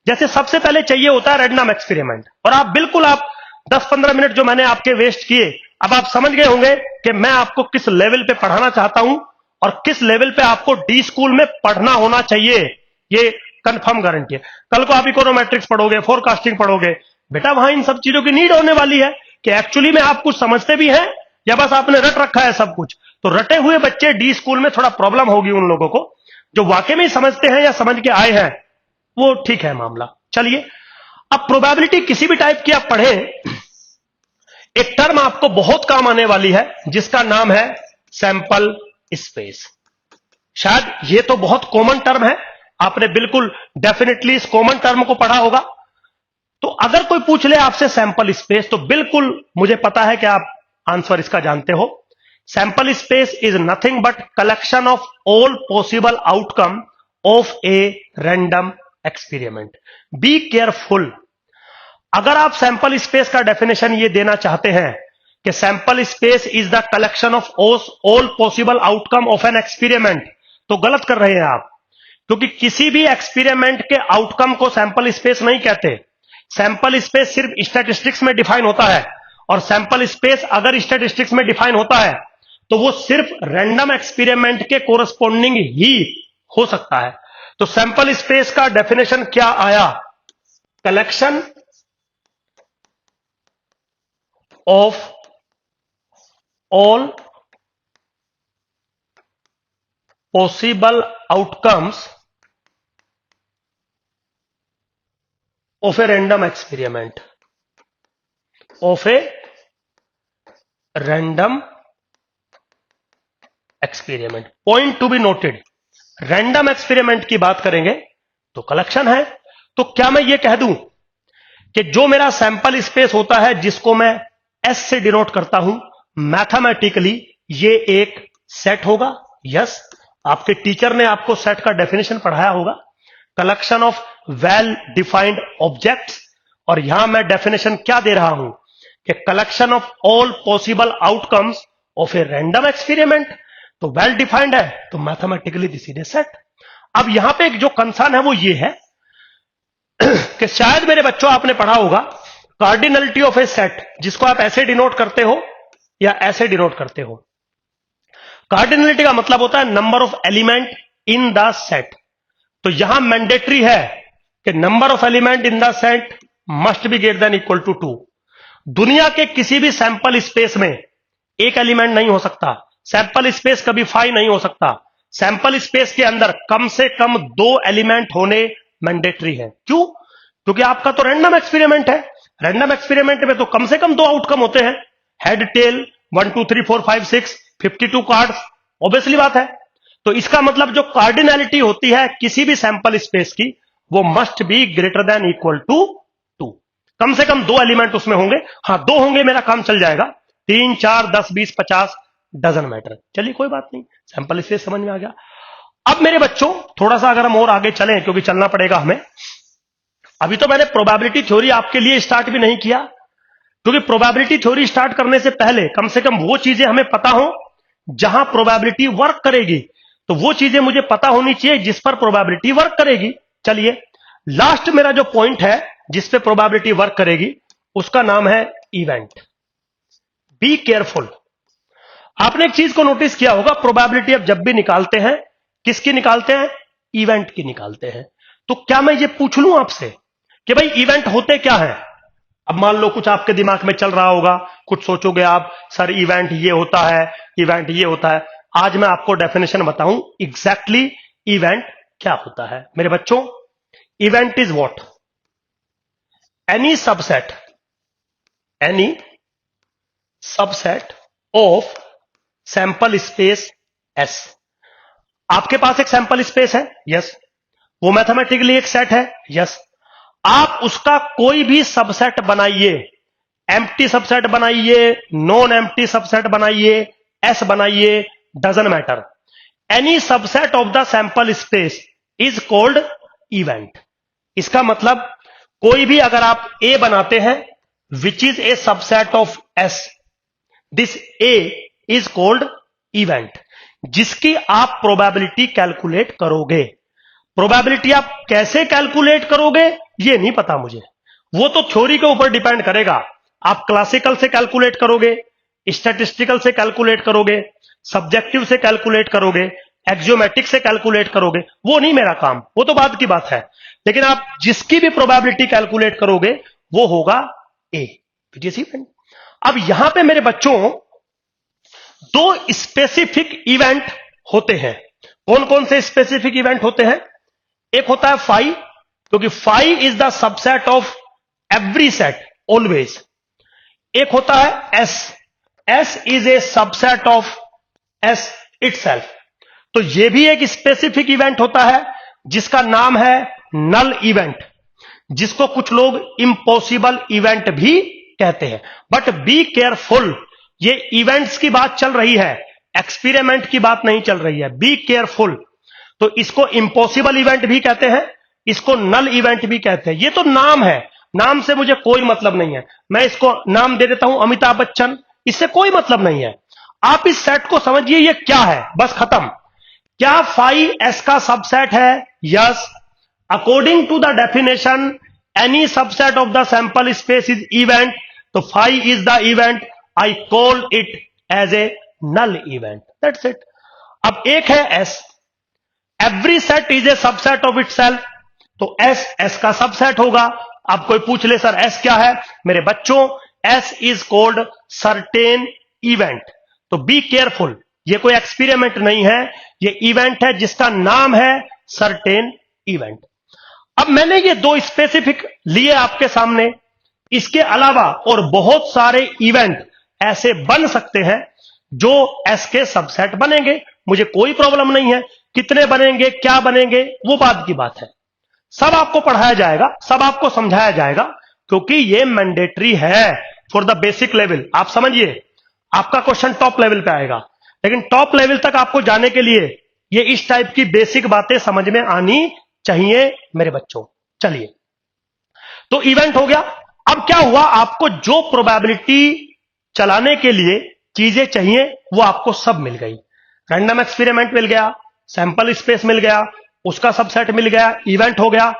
जैसे सबसे पहले चाहिए होता है रैंडम एक्सपेरिमेंट। और आप बिल्कुल आप 10-15 मिनट जो मैंने आपके वेस्ट किए, अब आप समझ गए होंगे कि मैं आपको किस लेवल पे पढ़ाना चाहता हूं और किस लेवल पे आपको डी स्कूल में पढ़ना होना चाहिए। ये कंफर्म गारंटी है। कल को आप इकोनोमेट्रिक्स पढ़ोगे, फोरकास्टिंग पढ़ोगे, बेटा वहां इन सब चीजों की नीड होने वाली है कि एक्चुअली में आप कुछ समझते भी हैं या बस आपने रट रखा है सब कुछ। तो रटे हुए बच्चे डी स्कूल में थोड़ा प्रॉब्लम होगी उन लोगों को। जो वाकई में समझते हैं या समझ के आए हैं वो ठीक है मामला। चलिए, अब प्रोबेबिलिटी किसी भी टाइप की आप पढ़े, एक टर्म आपको बहुत काम आने वाली है जिसका नाम है सैंपल स्पेस। शायद ये तो बहुत कॉमन टर्म है, आपने बिल्कुल डेफिनेटली इस कॉमन टर्म को पढ़ा होगा। तो अगर कोई पूछ ले आपसे सैंपल स्पेस, तो बिल्कुल मुझे पता है कि आप आंसर इसका जानते हो। Sample space is nothing but collection of all possible outcome of A random experiment. Be careful. अगर आप सैंपल स्पेस का डेफिनेशन ये देना चाहते हैं कि sample space is the collection of all possible outcome of an experiment, तो गलत कर रहे हैं आप। क्योंकि किसी भी एक्सपेरिमेंट के आउटकम को सैंपल स्पेस नहीं कहते। सैंपल स्पेस सिर्फ स्टैटिस्टिक्स में डिफाइन होता है, और सैंपल स्पेस अगर स्टैटिस्टिक्स में डिफाइन होता है तो वो सिर्फ रैंडम एक्सपेरिमेंट के कोरस्पॉन्डिंग ही हो सकता है। तो सैंपल स्पेस का डेफिनेशन क्या आया? Collection of all possible outcomes of a random experiment, of a random experiment. Point to be noted, random experiment की बात करेंगे तो कलेक्शन है। तो क्या मैं ये कह दूं कि जो मेरा सैंपल स्पेस होता है जिसको मैं एस से डिनोट करता हूं, मैथमेटिकली ये एक सेट होगा? यस, आपके टीचर ने आपको सेट का डेफिनेशन पढ़ाया होगा, collection of well defined objects. और यहां मैं डेफिनेशन क्या दे रहा हूं कि collection of all possible outcomes of A random experiment. तो वेल डिफाइंड है तो mathematically this is A set. अब यहां पे एक जो कंसर्न है वो ये है कि शायद मेरे बच्चों आपने पढ़ा होगा कार्डिनलिटी ऑफ ए सेट, जिसको आप ऐसे डिनोट करते हो या ऐसे डिनोट करते हो। कार्डिनलिटी का मतलब होता है number of element in the set. तो यहां मैंडेटरी है कि number of element in the set must be greater than equal to 2। दुनिया के किसी भी सैंपल स्पेस में एक एलिमेंट नहीं हो सकता, सैंपल स्पेस कभी फाई नहीं हो सकता। सैंपल स्पेस के अंदर कम से कम 2 एलिमेंट होने मैंडेटरी है। क्यों? क्योंकि आपका तो रैंडम एक्सपेरिमेंट है। रैंडम एक्सपेरिमेंट में तो कम से कम 2 आउटकम होते हैं, हेड टेल, 1 2 3 4 5 6 52 कार्ड्स, ऑब्वियसली बात है। तो इसका मतलब जो कार्डिनलिटी होती है किसी भी सैंपल स्पेस की, वो must be greater than equal to 2। कम से कम 2 एलिमेंट उसमें होंगे। हाँ, 2 होंगे मेरा काम चल जाएगा, 3 4 10 20 50 डजन मैटर। चलिए कोई बात नहीं, सैंपल स्पेस समझ में आ गया। अब मेरे बच्चों थोड़ा सा अगर हम और आगे चलें, क्योंकि चलना पड़ेगा हमें। अभी तो मैंने प्रोबेबिलिटी थ्योरी आपके लिए स्टार्ट भी नहीं किया, क्योंकि प्रोबेबिलिटी थ्योरी स्टार्ट करने से पहले कम से कम वो चीजें हमें पता हो जहां प्रोबेबिलिटी वर्क करेगी। तो वो चीजें मुझे पता होनी चाहिए जिस पर प्रोबेबिलिटी वर्क करेगी। चलिए, लास्ट मेरा जो पॉइंट है जिस पे प्रोबेबिलिटी वर्क करेगी उसका नाम है इवेंट। Be careful. आपने एक चीज को नोटिस किया होगा, प्रोबेबिलिटी अब जब भी निकालते हैं किसकी निकालते हैं? इवेंट की निकालते हैं। तो क्या मैं ये पूछ लूं आपसे कि भाई इवेंट होते क्या है? अब मान लो कुछ आपके दिमाग में चल रहा होगा, कुछ सोचोगे आप, सर इवेंट ये होता है, इवेंट ये होता है। आज मैं आपको डेफिनेशन बताऊं एग्जैक्टली इवेंट क्या होता है। मेरे बच्चों, event is what? Any subset of sample space S. आपके पास एक सैंपल स्पेस है, यस। वो मैथमेटिकली एक सेट है, यस। आप उसका कोई भी सबसेट बनाइए, एम्प्टी सबसेट बनाइए, नॉन एम्प्टी सबसेट बनाइए, एस बनाइए, doesn't matter. Any subset of the sample space is called event. इसका मतलब कोई भी अगर आप ए बनाते हैं which is a subset of S, this A is called event, जिसकी आप प्रोबेबिलिटी कैलकुलेट करोगे। प्रोबेबिलिटी आप कैसे कैलकुलेट करोगे ये नहीं पता मुझे, वो तो थ्योरी के ऊपर डिपेंड करेगा। आप क्लासिकल से कैलकुलेट करोगे, स्टैटिस्टिकल से कैलकुलेट करोगे, सब्जेक्टिव से कैलकुलेट करोगे, एक्सियोमेटिक से कैलकुलेट करोगे, वो नहीं मेरा काम, वो तो बाद की बात है। लेकिन आप जिसकी भी प्रोबेबिलिटी कैलकुलेट करोगे वो होगा ए, विच इज इवेंट। अब यहां पे मेरे बच्चों 2 स्पेसिफिक इवेंट होते हैं। कौन कौन से स्पेसिफिक इवेंट होते हैं? एक होता है फाई, क्योंकि phi is the subset of every set always. एक होता है S, S is a subset of S itself. तो यह भी एक स्पेसिफिक इवेंट होता है जिसका नाम है नल इवेंट, जिसको कुछ लोग इम्पॉसिबल इवेंट भी कहते हैं। बट बी केयरफुल, ये इवेंट्स की बात चल रही है, एक्सपेरिमेंट की बात नहीं चल रही है। Be careful. तो इसको इम्पॉसिबल इवेंट भी कहते हैं, इसको नल इवेंट भी कहते हैं। ये तो नाम है, नाम से मुझे कोई मतलब नहीं है। मैं इसको नाम दे देता हूं अमिताभ बच्चन, इससे कोई मतलब नहीं है। आप इस सेट को समझिए ये क्या है, बस खत्म। क्या फाई एस का सबसेट है? Yes. According to the definition any subset of the sample space is event. तो phi is the event, I call it as a null event, that's it. अब एक है S, every set is a subset of itself. तो S S का subset होगा। अब कोई पूछ ले सर एस क्या है? मेरे बच्चों, S is called certain event. तो बी केयरफुल, ये कोई एक्सपेरिमेंट नहीं है, ये इवेंट है जिसका नाम है सर्टेन इवेंट। अब मैंने ये 2 स्पेसिफिक लिए आपके सामने, इसके अलावा और बहुत सारे इवेंट ऐसे बन सकते हैं जो एस के सबसेट बनेंगे, मुझे कोई प्रॉब्लम नहीं है। कितने बनेंगे, क्या बनेंगे, वो बाद की बात है। सब आपको पढ़ाया जाएगा, सब आपको समझाया जाएगा, क्योंकि ये मैंडेटरी है फॉर द बेसिक लेवल। आप समझिए, आपका क्वेश्चन टॉप लेवल पे आएगा, लेकिन टॉप लेवल तक आपको जाने के लिए ये इस टाइप की बेसिक बातें समझ में आनी चाहिए मेरे बच्चों। चलिए, तो इवेंट हो गया। अब क्या हुआ, आपको जो प्रोबेबिलिटी चलाने के लिए चीजें चाहिए वो आपको सब मिल गई। रैंडम एक्सपेरिमेंट मिल गया, सैंपल स्पेस मिल गया, उसका सबसेट मिल गया, इवेंट हो गया।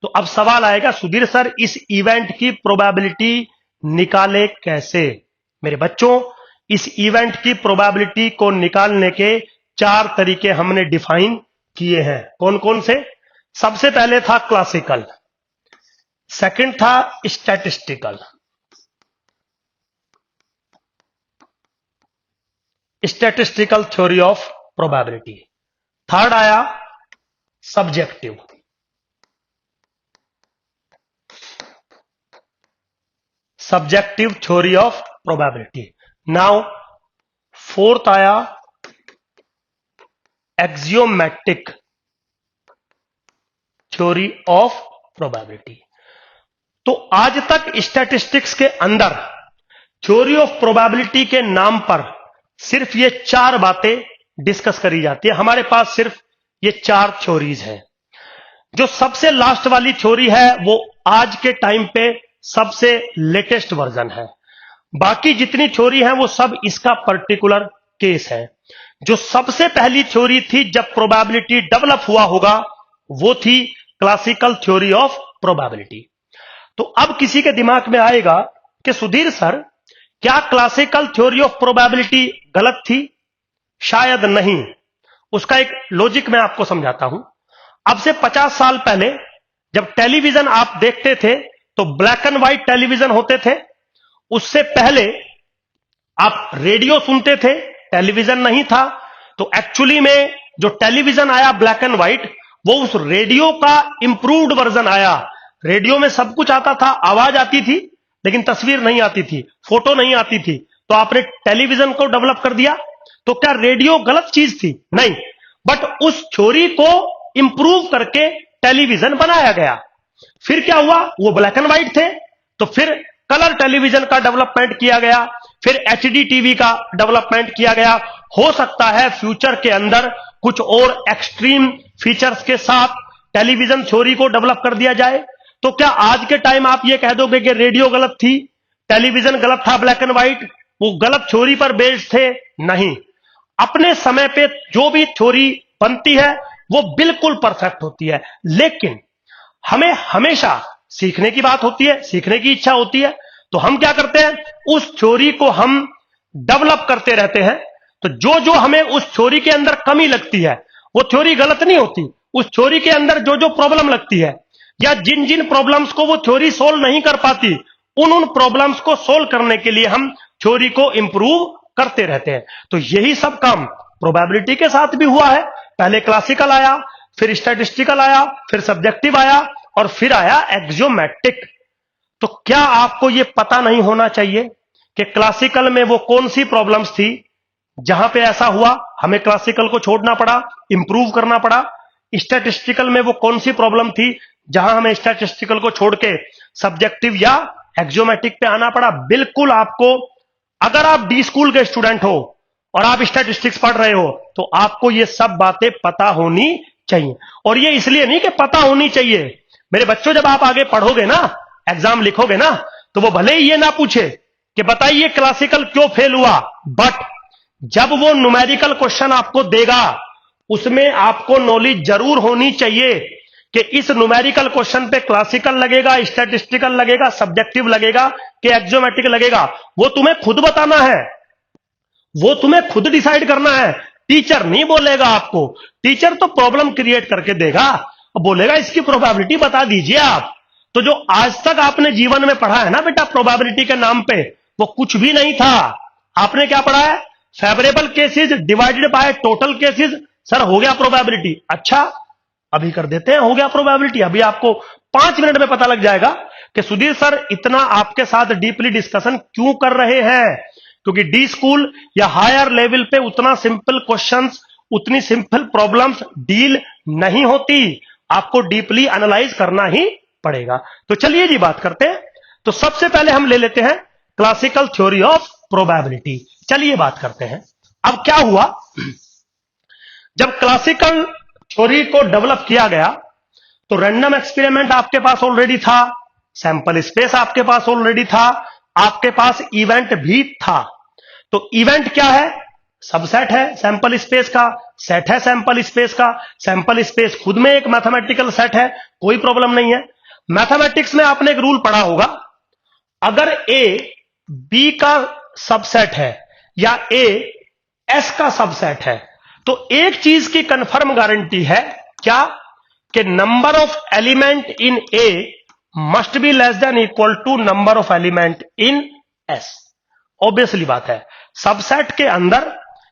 तो अब सवाल आएगा, सुधीर सर इस इवेंट की प्रोबेबिलिटी निकाले कैसे? मेरे बच्चों, इस इवेंट की प्रोबेबिलिटी को निकालने के 4 तरीके हमने डिफाइन किए हैं। कौन कौन से? सबसे पहले था क्लासिकल, सेकंड था statistical, statistical theory of probability, third आया subjective, subjective theory of probability. Now fourth आया एक्सियोमेटिक थ्योरी ऑफ प्रोबेबिलिटी। तो आज तक स्टैटिस्टिक्स के अंदर थ्योरी ऑफ प्रोबेबिलिटी के नाम पर सिर्फ ये 4 बातें डिस्कस करी जाती है। हमारे पास सिर्फ ये 4 थ्योरीज हैं। जो सबसे लास्ट वाली थ्योरी है वो आज के टाइम पे सबसे लेटेस्ट वर्जन है। बाकी जितनी थ्योरी है वो सब इसका पर्टिकुलर केस है। जो सबसे पहली थ्योरी थी जब प्रोबेबिलिटी डेवलप हुआ होगा वो थी क्लासिकल थ्योरी ऑफ प्रोबेबिलिटी। तो अब किसी के दिमाग में आएगा कि सुधीर सर, क्या क्लासिकल थ्योरी ऑफ प्रोबेबिलिटी गलत थी? शायद नहीं। उसका एक लॉजिक मैं आपको समझाता हूं। अब से 50 साल पहले जब टेलीविजन आप देखते थे तो ब्लैक एंड व्हाइट टेलीविजन होते थे। उससे पहले आप रेडियो सुनते थे, टेलीविजन नहीं था। तो एक्चुअली में जो टेलीविजन आया ब्लैक एंड व्हाइट, वो उस रेडियो का इंप्रूव्ड वर्जन आया। रेडियो में सब कुछ आता था, आवाज आती थी लेकिन तस्वीर नहीं आती थी, फोटो नहीं आती थी। तो आपने टेलीविजन को डेवलप कर दिया। तो क्या रेडियो गलत चीज थी? नहीं, बट उस थ्योरी को इंप्रूव करके टेलीविजन बनाया गया। फिर क्या हुआ, वो ब्लैक एंड व्हाइट थे तो फिर कलर टेलीविजन का डेवलपमेंट किया गया, फिर एचडी टीवी का डेवलपमेंट किया गया। हो सकता है फ्यूचर के अंदर कुछ और एक्सट्रीम फीचर्स के साथ टेलीविजन थ्योरी को डेवलप कर दिया जाए। तो क्या आज के टाइम आप ये कह दोगे कि रेडियो गलत थी, टेलीविजन गलत था, ब्लैक एंड व्हाइट, वो गलत थ्योरी पर बेस्ड थे? नहीं। अपने समय पे जो भी थ्योरी बनती है वो बिल्कुल परफेक्ट होती है, लेकिन हमें हमेशा सीखने की बात होती है, सीखने की इच्छा होती है। तो हम क्या करते हैं, उस थ्योरी को हम डेवलप करते रहते हैं। तो जो जो हमें उस थ्योरी के अंदर कमी लगती है वो थ्योरी गलत नहीं होती। उस थ्योरी के अंदर जो जो प्रॉब्लम लगती है या जिन जिन प्रॉब्लम्स को वो थ्योरी सोल्व नहीं कर पाती, उन प्रॉब्लम्स को सोल्व करने के लिए हम थ्योरी को इंप्रूव करते रहते हैं। तो यही सब काम प्रोबेबिलिटी के साथ भी हुआ है। पहले क्लासिकल आया, फिर स्टैटिस्टिकल आया, फिर सब्जेक्टिव आया और फिर आया एक्सियोमेटिक। तो क्या आपको यह पता नहीं होना चाहिए कि क्लासिकल में वो कौन सी प्रॉब्लम्स थी जहां पे ऐसा हुआ, हमें क्लासिकल को छोड़ना पड़ा, इंप्रूव करना पड़ा? स्टैटिस्टिकल में वो कौन सी प्रॉब्लम थी जहां हमें स्टैटिस्टिकल को छोड़ के सब्जेक्टिव या एक्सियोमेटिक पे आना पड़ा? बिल्कुल आपको, अगर आप डी स्कूल के स्टूडेंट हो और आप स्टैटिस्टिक्स पढ़ रहे हो तो आपको ये सब बातें पता होनी चाहिए। और ये इसलिए नहीं कि पता होनी चाहिए, मेरे बच्चों, जब आप आगे पढ़ोगे ना, एग्जाम लिखोगे ना, तो वो भले ही ये ना पूछे कि बताइए क्लासिकल क्यों फेल हुआ, बट जब वो न्यूमेरिकल क्वेश्चन आपको देगा उसमें आपको नॉलेज जरूर होनी चाहिए कि इस न्यूमेरिकल क्वेश्चन पे क्लासिकल लगेगा, स्टैटिस्टिकल लगेगा, सब्जेक्टिव लगेगा कि एक्सियोमेटिक लगेगा। वो तुम्हें खुद बताना है, वो तुम्हें खुद डिसाइड करना है। टीचर नहीं बोलेगा आपको। टीचर तो प्रॉब्लम क्रिएट करके देगा, बोलेगा इसकी प्रोबेबिलिटी बता दीजिए आप। तो जो आज तक आपने जीवन में पढ़ा है ना बेटा प्रोबेबिलिटी के नाम पे, वो कुछ भी नहीं था। आपने क्या पढ़ा है? Favourable cases divided by total cases. Sir हो गया प्रोबेबिलिटी, अच्छा अभी कर देते हैं, हो गया प्रोबेबिलिटी। अभी आपको 5 मिनट में पता लग जाएगा कि सुधीर सर इतना आपके साथ डीपली डिस्कशन क्यों कर रहे हैं, क्योंकि डी स्कूल या हायर लेवल पे उतना सिंपल क्वेश्चंस, उतनी सिंपल प्रॉब्लम्स डील नहीं होती, आपको डीपली एनालाइज करना ही पड़ेगा। तो चलिए जी बात करते हैं। तो सबसे पहले हम ले लेते हैं क्लासिकल थ्योरी ऑफ प्रोबेबिलिटी। चलिए बात करते हैं। अब क्या हुआ, जब क्लासिकल थ्योरी को डेवलप किया गया तो रैंडम एक्सपेरिमेंट आपके पास ऑलरेडी था, सैंपल स्पेस आपके पास ऑलरेडी था, आपके पास इवेंट भी था। तो इवेंट क्या है? सबसेट है सैंपल स्पेस का, सेट है सैंपल स्पेस का। सैंपल स्पेस खुद में एक मैथमेटिकल सेट है, कोई प्रॉब्लम नहीं है। मैथमेटिक्स में आपने एक रूल पढ़ा होगा, अगर ए बी का सबसेट है या ए एस का सबसेट है तो एक चीज की कंफर्म गारंटी है, क्या? कि number of element in A must be less than equal to number of element in S. Obviously बात है, सबसेट के अंदर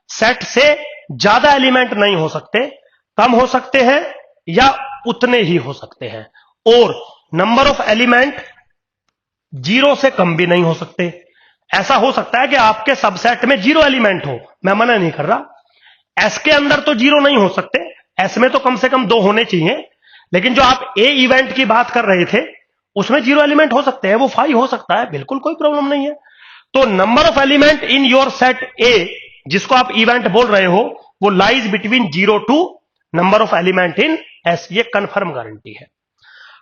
सेट से ज्यादा एलिमेंट नहीं हो सकते, कम हो सकते हैं या उतने ही हो सकते हैं, और नंबर ऑफ एलिमेंट 0 से कम भी नहीं हो सकते। ऐसा हो सकता है कि आपके सबसेट में 0 एलिमेंट हो, मैं मना नहीं कर रहा। एस के अंदर तो 0 नहीं हो सकते, एस में तो कम से कम 2 होने चाहिए, लेकिन जो आप ए इवेंट की बात कर रहे थे उसमें 0 एलिमेंट हो सकते हैं, वो 5 हो सकता है, बिल्कुल कोई प्रॉब्लम नहीं है। तो number of element in your set A, जिसको आप इवेंट बोल रहे हो, वो lies between 0 to number of element in S, ये कंफर्म गारंटी है।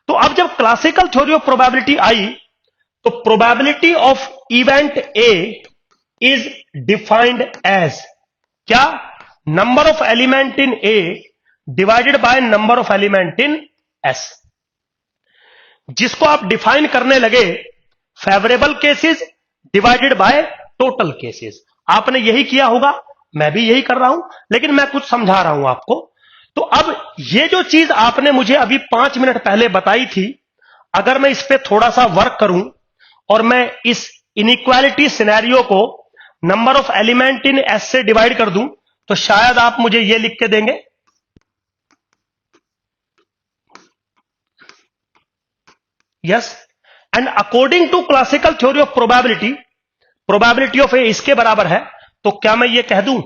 तो अब जब क्लासिकल थ्योरी ऑफ प्रोबेबिलिटी आई तो probability of event A is defined as क्या? Number of element in A divided by number of element in S. जिसको आप डिफाइन करने लगे favourable cases divided by total cases. आपने यही किया होगा, मैं भी यही कर रहा हूं, लेकिन मैं कुछ समझा रहा हूं आपको। तो अब ये जो चीज आपने मुझे अभी 5 मिनट पहले बताई थी, अगर मैं इस पे थोड़ा सा वर्क करूं और मैं इस इनइक्वालिटी सिनेरियो को number of element in S से डिवाइड कर दूं तो शायद आप मुझे ये लिख के देंगे, yes, and according to classical theory of probability, probability of A इसके बराबर है। तो क्या मैं ये कह दूं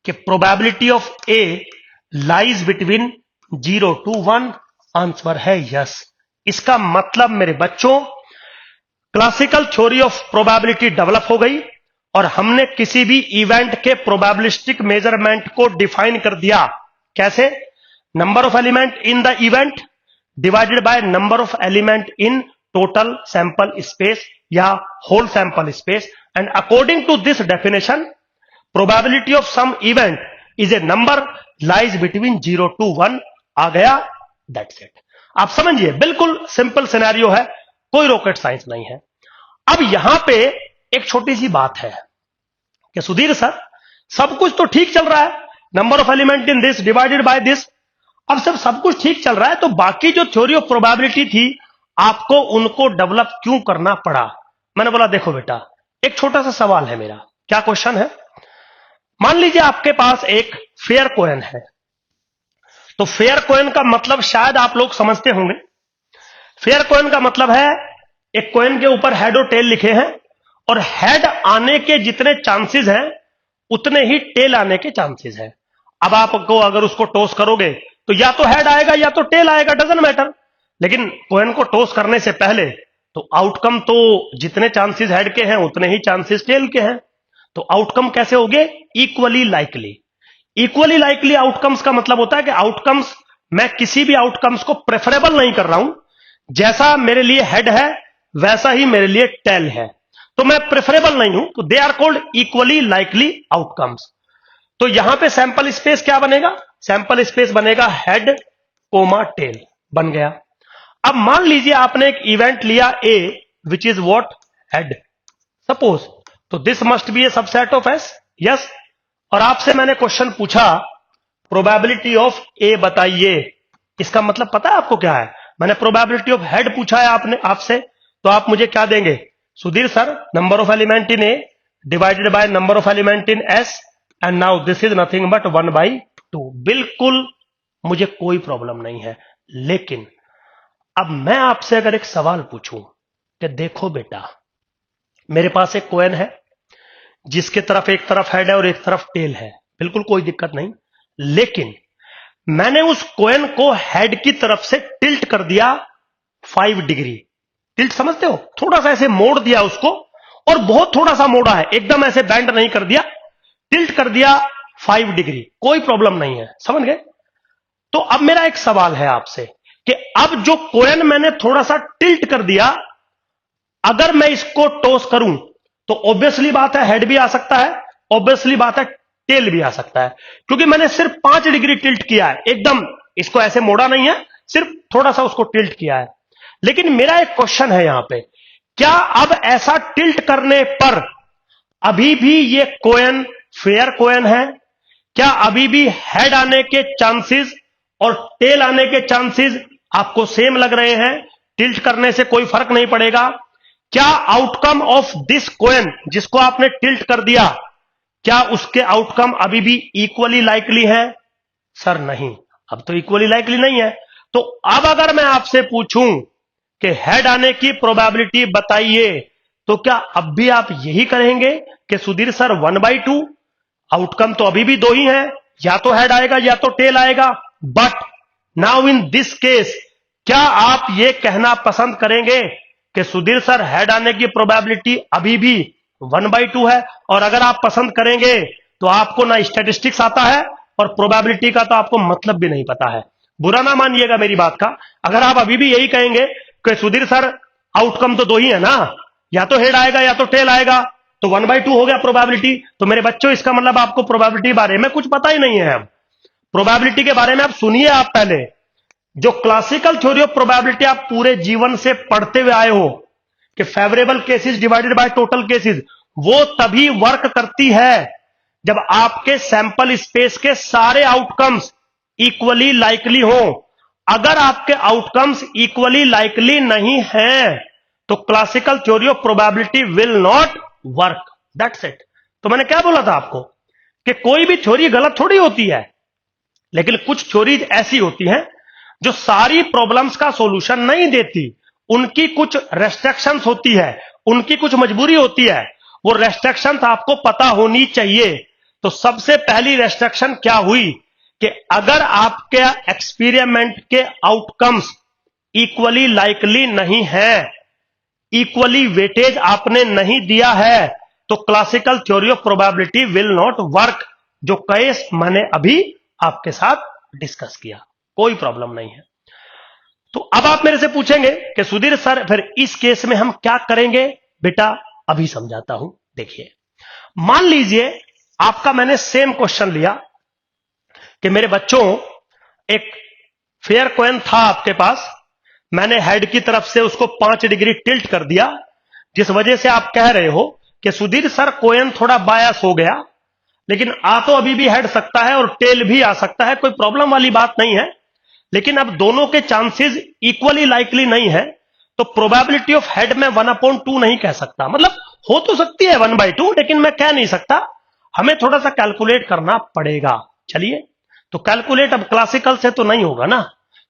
कि probability of A lies between 0 to 1? Answer है यस। इसका मतलब मेरे बच्चों, classical theory of probability develop हो गई और हमने किसी भी इवेंट के प्रोबेबिलिस्टिक मेजरमेंट को डिफाइन कर दिया। कैसे? Number of element in the event divided by number of element in total sample space या whole sample space, and according to this definition probability of some event is a number lies between 0 to 1। आ गया, that's it. आप समझिए, बिल्कुल simple scenario है, कोई rocket science नहीं है। अब यहां पे एक छोटी सी बात है कि सुधीर सर सब कुछ तो ठीक चल रहा है, number of element in this divided by this. अब सब कुछ ठीक चल रहा है तो बाकी जो थ्योरी ऑफ प्रोबेबिलिटी थी आपको उनको डेवलप क्यों करना पड़ा? मैंने बोला देखो बेटा, एक छोटा सा सवाल है मेरा। क्या क्वेश्चन है? मान लीजिए आपके पास एक फेयर कॉइन है, तो फेयर कॉइन का मतलब शायद आप लोग समझते होंगे। फेयर कॉइन का मतलब है एक कॉइन के ऊपर हेड और टेल लिखे हैं, और हेड आने के जितने चांसेस हैं उतने ही टेल आने के चांसेस हैं। अब आपको अगर उसको टॉस करोगे तो या तो हेड आएगा या तो टेल आएगा, डजंट मैटर। लेकिन कॉइन को टॉस करने से पहले तो आउटकम तो जितने चांसेस हेड के हैं उतने ही चांसेस टेल के हैं। तो आउटकम कैसे होंगे? Equally likely. Equally likely outcomes का मतलब होता है कि आउटकम्स, मैं किसी भी आउटकम्स को प्रेफरेबल नहीं कर रहा हूं। जैसा मेरे लिए हेड है वैसा ही मेरे लिए टेल है, तो मैं प्रेफरेबल नहीं हूं, तो they are called equally likely outcomes. तो यहां पे सैंपल स्पेस क्या बनेगा? सैंपल स्पेस बनेगा हेड कोमा टेल, बन गया। अब मान लीजिए आपने एक इवेंट लिया A which is what? Head, suppose. तो this must be a subset of S, yes. और आपसे मैंने क्वेश्चन पूछा प्रोबेबिलिटी ऑफ ए बताइए, इसका मतलब पता है आपको क्या है? मैंने प्रोबेबिलिटी ऑफ हेड पूछा है आपने आपसे, तो आप मुझे क्या देंगे? Sudhir sir, number of element in A divided by number of element in S, and now this is nothing but 1/2। बिल्कुल मुझे कोई प्रॉब्लम नहीं है। लेकिन अब मैं आपसे अगर एक सवाल पूछूं कि देखो बेटा, मेरे पास एक कॉइन है जिसके तरफ एक तरफ हेड है और एक तरफ टेल है, बिल्कुल कोई दिक्कत नहीं। लेकिन मैंने उस कॉइन को हेड की तरफ से टिल्ट कर दिया 5 डिग्री। टिल्ट समझते हो, थोड़ा सा ऐसे मोड़ दिया उसको, और बहुत थोड़ा सा मोड़ा है, एकदम ऐसे बैंड नहीं कर दिया, टिल्ट कर दिया 5 डिग्री, कोई प्रॉब्लम नहीं है, समझ गए। तो अब मेरा एक सवाल है आपसे कि अब जो कॉइन मैंने थोड़ा सा टिल्ट कर दिया, अगर मैं इसको टॉस करूं तो ऑब्वियसली बात है हेड भी आ सकता है, ऑब्वियसली बात है टेल भी आ सकता है, क्योंकि मैंने सिर्फ 5 डिग्री टिल्ट किया है, एकदम इसको ऐसे मोड़ा नहीं है, सिर्फ थोड़ा सा उसको टिल्ट किया है। लेकिन मेरा एक क्वेश्चन है यहां पे, क्या अब ऐसा टिल्ट करने पर अभी भी ये कॉइन फेयर कॉइन है? क्या अभी भी हेड आने के चांसेस और टेल आने के चांसेस आपको सेम लग रहे हैं? टिल्ट करने से कोई फर्क नहीं पड़ेगा? क्या आउटकम ऑफ दिस कॉइन जिसको आपने टिल्ट कर दिया, क्या उसके आउटकम अभी भी इक्वली लाइकली है? सर नहीं, अब तो इक्वली लाइकली नहीं है। तो अब अगर मैं आपसे पूछूं कि हेड आने की प्रोबेबिलिटी बताइए, तो क्या अब भी आप यही कहेंगे कि सुधीर सर 1/2? आउटकम तो अभी भी 2 ही है, या तो हेड आएगा या तो टेल आएगा। But now in this case, क्या आप ये कहना पसंद करेंगे कि सुधीर सर हेड आने की प्रोबेबिलिटी अभी भी 1/2 है? और अगर आप पसंद करेंगे तो आपको ना स्टैटिस्टिक्स आता है और प्रोबेबिलिटी का तो आपको मतलब भी नहीं पता है। बुरा ना मानिएगा मेरी बात का, अगर आप अभी भी यही कहेंगे कि सुधीर सर आउटकम तो 2 ही है ना, या तो हेड आएगा या तो टेल आएगा, तो 1/2 हो गया प्रोबेबिलिटी। तो मेरे बच्चों, इसका मतलब आपको प्रोबेबिलिटी बारे में कुछ पता ही नहीं है। अब प्रोबेबिलिटी के बारे में आप सुनिए, आप पहले जो क्लासिकल थ्योरी ऑफ प्रोबेबिलिटी आप पूरे जीवन से पढ़ते हुए आए हो कि favourable cases divided by total cases, वो तभी वर्क करती है जब आपके सैंपल स्पेस के सारे आउटकम्स इक्वली लाइकली हो। अगर आपके आउटकम्स इक्वली लाइकली नहीं हैं तो classical theory of probability will not work, that's it. तो मैंने क्या बोला था आपको कि कोई भी थ्योरी गलत थोड़ी होती है, लेकिन कुछ थ्योरीज ऐसी होती हैं जो सारी प्रॉब्लम्स का सॉल्यूशन नहीं देती, उनकी कुछ रेस्ट्रिक्शंस होती है, उनकी कुछ मजबूरी होती है, वो रेस्ट्रिक्शंस आपको पता होनी चाहिए। तो सबसे पहली रेस्ट्रिक्शन क्या हुई कि अगर आपके एक्सपेरिमेंट के आउटकम्स इक्वली लाइकली नहीं है, इक्वली वेटेज आपने नहीं दिया है, तो classical theory of probability will not work, जो केस मैंने अभी आपके साथ डिस्कस किया, कोई प्रॉब्लम नहीं है। तो अब आप मेरे से पूछेंगे कि सुधीर सर फिर इस केस में हम क्या करेंगे? बेटा अभी समझाता हूं, देखिए। मान लीजिए आपका मैंने सेम क्वेश्चन लिया कि मेरे बच्चों एक फेयर कॉइन था आपके पास, मैंने हेड की तरफ से उसको 5 डिग्री टिल्ट कर दिया, जिस वजह से आप कह रहे हो कि सुधीर सर कॉइन थोड़ा बायस हो गया, लेकिन आ तो अभी भी हेड सकता है और टेल भी आ सकता है, कोई प्रॉब्लम वाली बात नहीं है। लेकिन अब दोनों के चांसेस इक्वली लाइकली नहीं है, तो प्रोबेबिलिटी ऑफ हेड में 1/2 नहीं कह सकता। मतलब हो तो सकती है 1/2, लेकिन मैं कह नहीं सकता, हमें थोड़ा सा कैलकुलेट करना पड़ेगा। चलिए, तो कैलकुलेट अब क्लासिकल से तो नहीं होगा ना,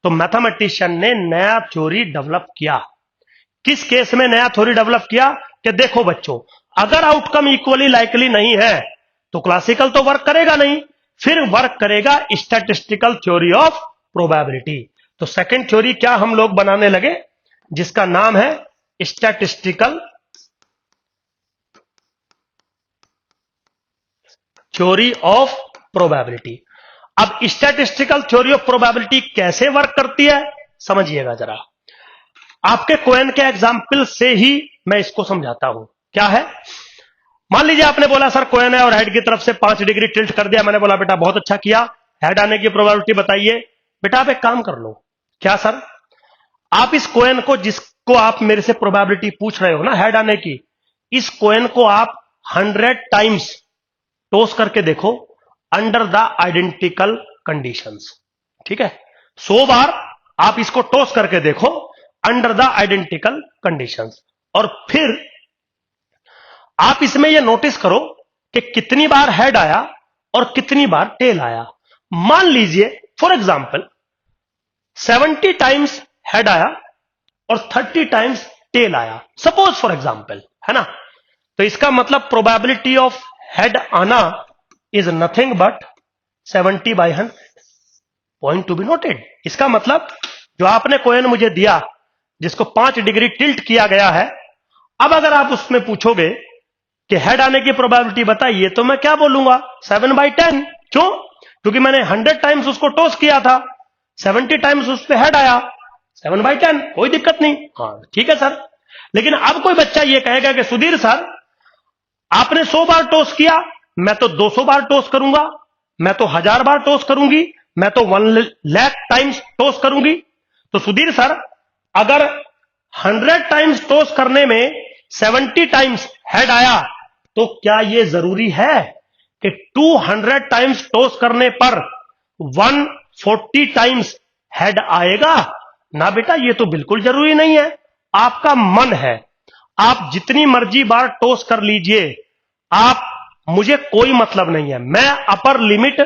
तो मैथमेटिशियन ने नया थ्योरी डेवलप किया। किस केस में नया थ्योरी डेवलप किया कि देखो बच्चों, अगर आउटकम इक्वली लाइकली नहीं है तो क्लासिकल तो वर्क करेगा नहीं, फिर वर्क करेगा स्टैटिस्टिकल थ्योरी ऑफ प्रोबेबिलिटी। तो सेकंड थ्योरी क्या हम लोग बनाने लगे, जिसका नाम है स्टैटिस्टिकल थ्योरी ऑफ प्रोबेबिलिटी। अब स्टैटिस्टिकल थ्योरी ऑफ प्रोबेबिलिटी कैसे वर्क करती है समझिएगा जरा। आपके कॉइन के एग्जाम्पल से ही मैं इसको समझाता हूं। क्या है, मान लीजिए आपने बोला सर कॉइन है और हेड की तरफ से 5 डिग्री टिल्ट कर दिया। मैंने बोला बेटा बहुत अच्छा किया, हेड आने की प्रोबेबिलिटी बताइए। बेटा आप एक काम कर लो। क्या सर? आप इस कॉइन को, जिसको आप मेरे से प्रोबेबिलिटी पूछ रहे हो ना हेड आने की, इस कॉइन को आप 100 टाइम्स टॉस करके देखो अंडर द आइडेंटिकल कंडीशंस। ठीक है, 100 बार आप इसको टॉस करके देखो अंडर द आइडेंटिकल कंडीशंस, और फिर आप इसमें यह नोटिस करो कि कितनी बार हेड आया और कितनी बार टेल आया। मान लीजिए फॉर एग्जांपल 70 टाइम्स हेड आया और 30 टाइम्स टेल आया, सपोज फॉर एग्जांपल, है ना। तो इसका मतलब प्रोबेबिलिटी ऑफ हेड आना is nothing but 70/100। Point to be noted. इसका मतलब जो आपने कॉइन मुझे दिया जिसको 5 डिग्री टिल्ट किया गया है, अब अगर आप उसमें पूछोगे कि हेड आने की प्रोबेबिलिटी बताइए, तो मैं क्या बोलूंगा? 7/10। क्यों? क्योंकि मैंने 100 टाइम्स उसको टॉस किया था, 70 टाइम्स उस पर हेड आया, 7/10, कोई दिक्कत नहीं। हाँ ठीक है सर। लेकिन अब कोई बच्चा ये कहेगा कि सुधीर सर आपने 100 बार टॉस किया, मैं तो 200 बार टॉस करूंगा, मैं तो 1000 बार टॉस करूंगी, मैं तो 1 लाख टाइम्स टॉस करूंगी। तो सुधीर सर अगर 100 टाइम्स टॉस करने में 70 टाइम्स हेड आया, तो क्या यह जरूरी है कि 200 टाइम्स टॉस करने पर 140 टाइम्स हेड आएगा? ना बेटा, यह तो बिल्कुल जरूरी नहीं है। आपका मन है, आप जितनी मर्जी बार टॉस कर लीजिए, आप, मुझे कोई मतलब नहीं है, मैं अपर लिमिट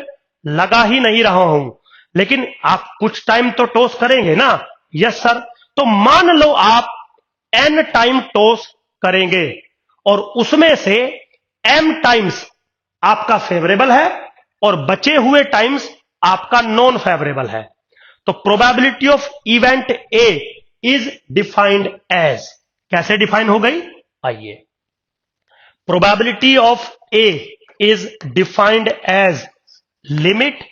लगा ही नहीं रहा हूं, लेकिन आप कुछ टाइम तो टॉस करेंगे ना? Yes sir. तो मान लो आप n टाइम टॉस करेंगे और उसमें से m टाइम्स आपका फेवरेबल है और बचे हुए टाइम्स आपका नॉन फेवरेबल है। तो probability of event A is defined as, कैसे डिफाइन हो गई? आइए, probability of A is defined as limit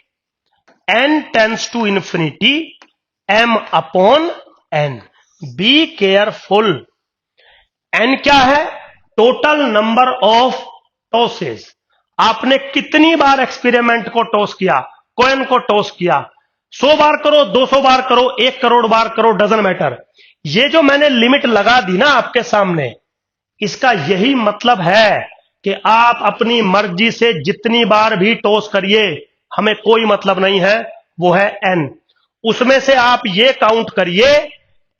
n tends to infinity m upon n। Be careful. n क्या है? Total number of tosses. आपने कितनी बार एक्सपेरिमेंट को टॉस किया, कॉइन को टॉस किया? 100 बार करो, 200 बार करो, 1 करोड़ बार करो, डजंट मैटर। ये जो मैंने लिमिट लगा दी ना आपके सामने, इसका यही मतलब है कि आप अपनी मर्जी से जितनी बार भी टॉस करिए, हमें कोई मतलब नहीं है, वो है n। उसमें से आप ये काउंट करिए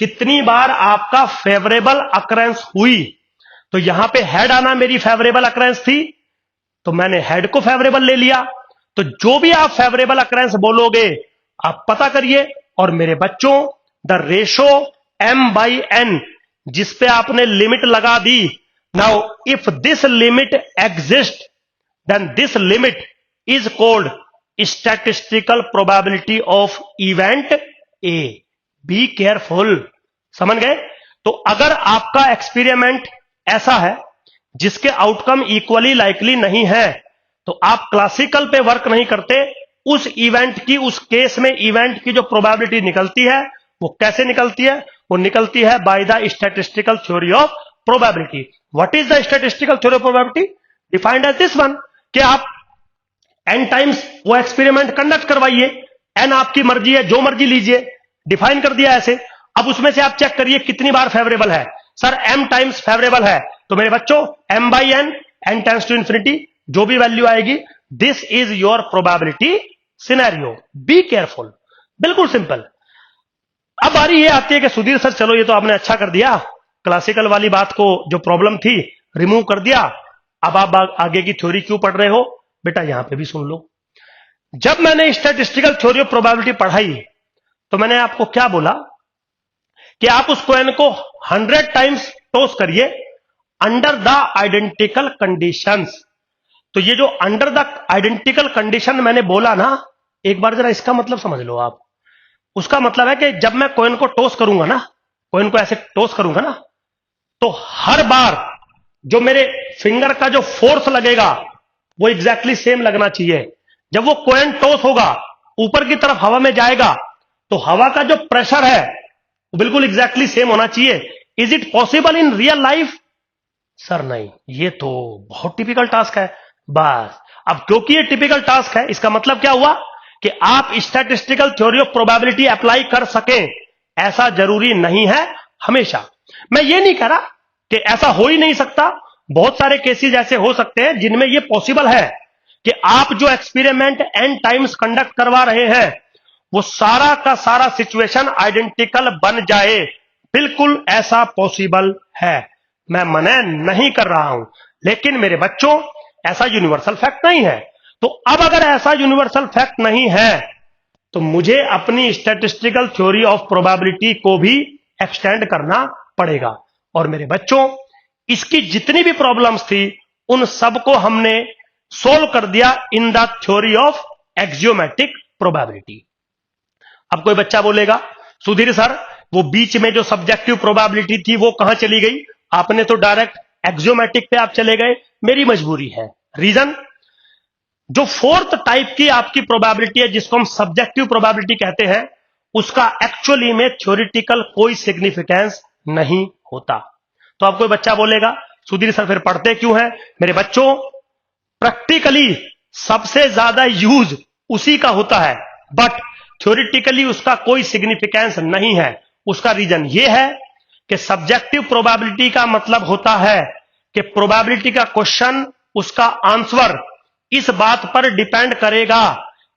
कितनी बार आपका फेवरेबल अकरेंस हुई। तो यहां पे हेड आना मेरी फेवरेबल अकरेंस थी, तो मैंने हेड को फेवरेबल ले लिया। तो जो भी आप फेवरेबल अकरेंस बोलोगे आप पता करिए। और मेरे बच्चों, द रेशो m/n जिस पे आपने लिमिट लगा दी, now if this limit exist then this limit is called statistical probability of event A. Be careful. समझ गए? तो अगर आपका एक्सपेरिमेंट ऐसा है जिसके आउटकम इक्वली लाइकली नहीं है, तो आप क्लासिकल पे वर्क नहीं करते। उस इवेंट की, उस केस में इवेंट की जो प्रोबेबिलिटी निकलती है वो कैसे निकलती है? वो निकलती है by the statistical theory of probability. What is the statistical theory of probability? Defined as this one, कि आप n टाइम्स वो एक्सपेरिमेंट कंडक्ट करवाइए, n आपकी मर्जी है, जो मर्जी लीजिए, डिफाइन कर दिया ऐसे। अब उसमें से आप चेक करिए कितनी बार फेवरेबल है। सर m टाइम्स फेवरेबल है, तो मेरे बच्चों m/n, n tends to infinity, जो भी वैल्यू आएगी, this is your probability scenario. Be careful. बिल्कुल सिंपल। अब बारी ये आती है कि सुधीर सर चलो ये तो आपने अच्छा कर दिया, क्लासिकल वाली बात को जो प्रॉब्लम थी रिमूव कर दिया, अब आप आगे की थ्योरी क्यों पढ़ रहे हो? बेटा यहां पे भी सुन लो। जब मैंने स्टैटिस्टिकल थ्योरी ऑफ प्रोबेबिलिटी पढ़ाई तो मैंने आपको क्या बोला कि आप उस कॉइन को 100 टाइम्स टॉस करिए अंडर द आइडेंटिकल कंडीशंस। तो ये जो अंडर द आइडेंटिकल कंडीशन मैंने बोला ना, एक बार जरा इसका मतलब समझ लो आप। उसका मतलब है कि जब मैं कॉइन को टॉस करूंगा ना, कॉइन को ऐसे टॉस करूंगा ना, तो हर बार जो मेरे फिंगर का जो फोर्स लगेगा वो एग्जैक्टली सेम लगना चाहिए। जब वो कॉइन टॉस होगा, ऊपर की तरफ हवा में जाएगा, तो हवा का जो प्रेशर है वो बिल्कुल एग्जैक्टली सेम होना चाहिए। Is it possible in real life? Sir नहीं, ये तो बहुत टिपिकल टास्क है। बस अब क्योंकि ये टिपिकल टास्क है, इसका मतलब क्या हुआ कि आप statistical theory of probability apply कर सकें, ऐसा जरूरी नहीं है हमेशा। मैं ये नहीं कह रहा कि ऐसा हो ही नहीं सकता, बहुत सारे केसेस ऐसे हो सकते हैं जिनमें यह पॉसिबल है कि आप जो एक्सपेरिमेंट n टाइम्स कंडक्ट करवा रहे हैं वो सारा का सारा सिचुएशन आइडेंटिकल बन जाए। बिल्कुल ऐसा पॉसिबल है, मैं मना नहीं कर रहा हूं, लेकिन मेरे बच्चों ऐसा यूनिवर्सल फैक्ट नहीं है। तो अब अगर ऐसा यूनिवर्सल फैक्ट नहीं है तो मुझे अपनी स्टैटिस्टिकल थ्योरी ऑफ प्रोबेबिलिटी को भी एक्सटेंड करना पड़ेगा। और मेरे बच्चों, इसकी जितनी भी प्रॉब्लम्स थी उन सबको हमने सोल्व कर दिया in the theory of axiometric probability. अब कोई बच्चा बोलेगा सुधीर सर वो बीच में जो सब्जेक्टिव प्रोबेबिलिटी थी वो कहां चली गई, आपने तो डायरेक्ट एक्सियोमेट्रिक पे आप चले गए। मेरी मजबूरी है। रीजन, जो फोर्थ टाइप की आपकी प्रोबेबिलिटी है जिसको हम सब्जेक्टिव प्रोबेबिलिटी कहते हैं, उसका एक्चुअली में थ्योरेटिकल कोई सिग्निफिकेंस नहीं होता। तो अब कोई बच्चा बोलेगा सुधीर सर फिर पढ़ते क्यों हैं? मेरे बच्चों, प्रैक्टिकली सबसे ज्यादा यूज उसी का होता है, बट थ्योरेटिकली उसका कोई सिग्निफिकेंस नहीं है। उसका रीजन यह है कि सब्जेक्टिव प्रोबेबिलिटी का मतलब होता है कि प्रोबेबिलिटी का क्वेश्चन, उसका आंसर इस बात पर डिपेंड करेगा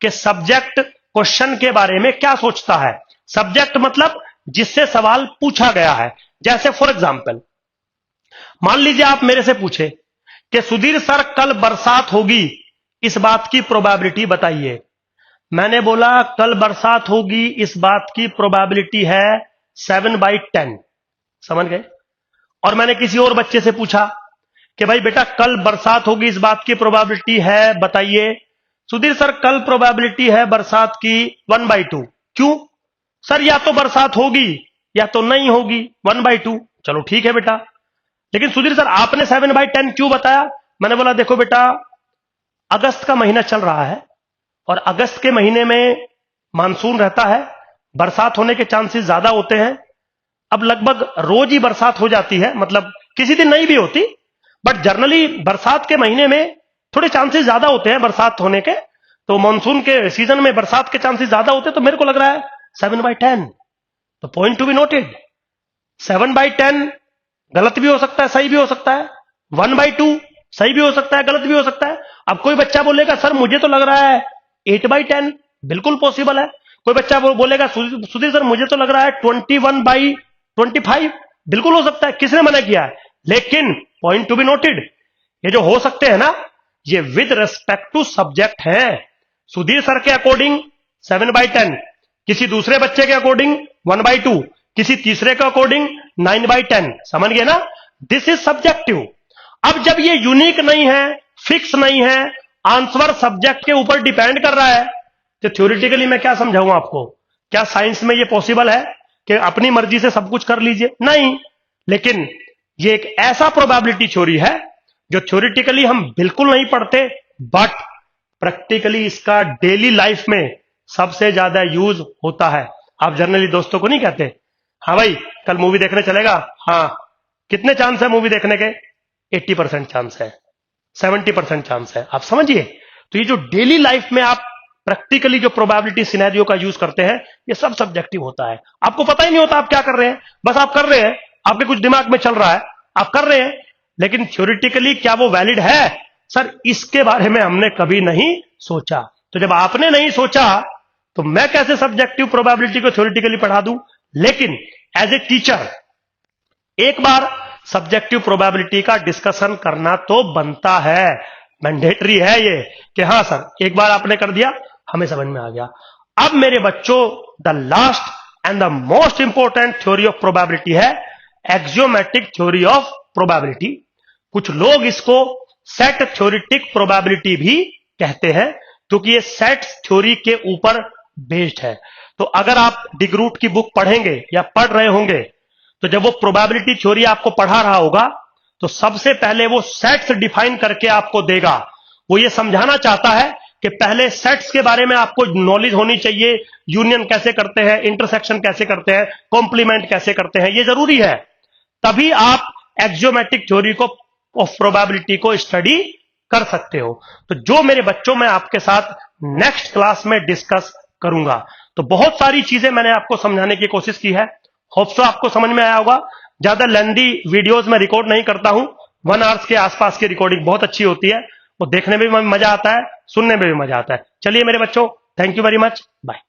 कि सब्जेक्ट क्वेश्चन के बारे में क्या सोचता है। सब्जेक्ट मतलब जिससे सवाल पूछा गया है। जैसे फॉर एग्जाम्पल, मान लीजिए आप मेरे से पूछे कि सुधीर सर कल बरसात होगी, इस बात की प्रोबेबिलिटी बताइए। मैंने बोला कल बरसात होगी, इस बात की प्रोबेबिलिटी है 7/10। समझ गए? और मैंने किसी और बच्चे से पूछा कि भाई बेटा कल बरसात होगी, इस बात की प्रोबेबिलिटी है बताइए। सुधीर सर कल प्रोबेबिलिटी है बरसात की 1/2। क्यों सर? या तो बरसात होगी या तो नहीं होगी, 1/2। चलो ठीक है बेटा, लेकिन सुधीर सर आपने 7/10 क्यों बताया? मैंने बोला देखो बेटा, अगस्त का महीना चल रहा है और अगस्त के महीने में मानसून रहता है, बरसात होने के चांसेस ज्यादा होते हैं। अब लगभग रोज ही बरसात हो जाती है, मतलब किसी दिन नहीं भी होती, बट जनरली बरसात के महीने में थोड़े चांसेस ज्यादा होते हैं बरसात होने के। तो मानसून के सीजन में बरसात के चांसेस ज्यादा होते हैं, तो मेरे को लग रहा है 7/10। तो पॉइंट टू बी नोटेड, 7/10 गलत भी हो सकता है, सही भी हो सकता है। 1/2 सही भी हो सकता है, गलत भी हो सकता है। अब कोई बच्चा बोलेगा सर मुझे तो लग रहा है 8/10, बिल्कुल पॉसिबल है। कोई बच्चा बोलेगा सुधीर सर मुझे तो लग रहा है 21/25, बिल्कुल हो सकता है। किसने मना किया है? लेकिन पॉइंट टू बी नोटेड, ये जो हो सकते हैं ना, ये विद रेस्पेक्ट टू सब्जेक्ट है। सुधीर सर के अकॉर्डिंग 7/10, किसी दूसरे बच्चे के अकॉर्डिंग 1/2, किसी तीसरे के अकॉर्डिंग 9/10। समझ गए ना? This is subjective. अब जब ये यूनिक नहीं है, फिक्स नहीं है, आंसर सब्जेक्ट के ऊपर डिपेंड कर रहा है, तो थ्योरेटिकली मैं क्या समझाऊं आपको? क्या साइंस में ये पॉसिबल है कि अपनी मर्जी से सब कुछ कर लीजिए? नहीं। लेकिन ये एक ऐसा प्रोबेबिलिटी थ्योरी है जो थ्योरेटिकली हम बिल्कुल नहीं पढ़ते, बट प्रैक्टिकली इसका डेली लाइफ में सबसे ज्यादा यूज होता है। आप जनरली दोस्तों को नहीं कहते हाँ भाई कल मूवी देखने चलेगा? हाँ। कितने चांस है मूवी देखने के? 80% चांस है, 70% चांस है। आप समझिए, तो ये जो डेली लाइफ में आप प्रैक्टिकली जो प्रोबेबिलिटी सिनेरियो का यूज करते हैं, ये सब सब्जेक्टिव होता है। आपको पता ही नहीं होता आप क्या कर रहे हैं, बस आप कर रहे हैं, आपके कुछ दिमाग में चल रहा है, आप कर रहे हैं। लेकिन थ्योरेटिकली क्या वो वैलिड है? सर इसके बारे में हमने कभी नहीं सोचा। तो जब आपने नहीं सोचा तो मैं कैसे सब्जेक्टिव प्रोबेबिलिटी को थ्योरेटिकली पढ़ा दूं? लेकिन एज ए टीचर एक बार सब्जेक्टिव प्रोबेबिलिटी का डिस्कशन करना तो बनता है, मैंडेटरी है ये, कि हाँ सर एक बार आपने कर दिया, हमें समझ में आ गया। अब मेरे बच्चों, the last and the most important theory of probability है एक्सियोमेट्रिक थ्योरी ऑफ प्रोबेबिलिटी। कुछ लोग इसको सेट थ्योरेटिक प्रोबेबिलिटी भी कहते हैं, क्योंकि ये सेट थ्योरी के ऊपर बेस्ड है। तो अगर आप डिग्रूट की बुक पढ़ेंगे या पढ़ रहे होंगे, तो जब वो प्रोबेबिलिटी थ्योरी आपको पढ़ा रहा होगा, तो सबसे पहले वो सेट्स डिफाइन करके आपको देगा। वो ये समझाना चाहता है कि पहले सेट्स के बारे में आपको नॉलेज होनी चाहिए, यूनियन कैसे करते हैं, इंटरसेक्शन कैसे करते हैं, कॉम्प्लीमेंट कैसे करते हैं, ये जरूरी है। तभी आप एक्सियोमेट्रिक थ्योरी को ऑफ प्रोबेबिलिटी को स्टडी कर सकते हो। तो जो मेरे बच्चों में आपके साथ नेक्स्ट क्लास में डिस्कस करूंगा। तो बहुत सारी चीजें मैंने आपको समझाने की कोशिश की है, होप सो आपको समझ में आया होगा। ज्यादा लेंदी वीडियोस में रिकॉर्ड नहीं करता हूं, 1 आवर्स के आसपास की रिकॉर्डिंग बहुत अच्छी होती है, वो देखने में भी मजा आता है, सुनने में भी मजा आता है। चलिए मेरे बच्चों, thank you very much, bye.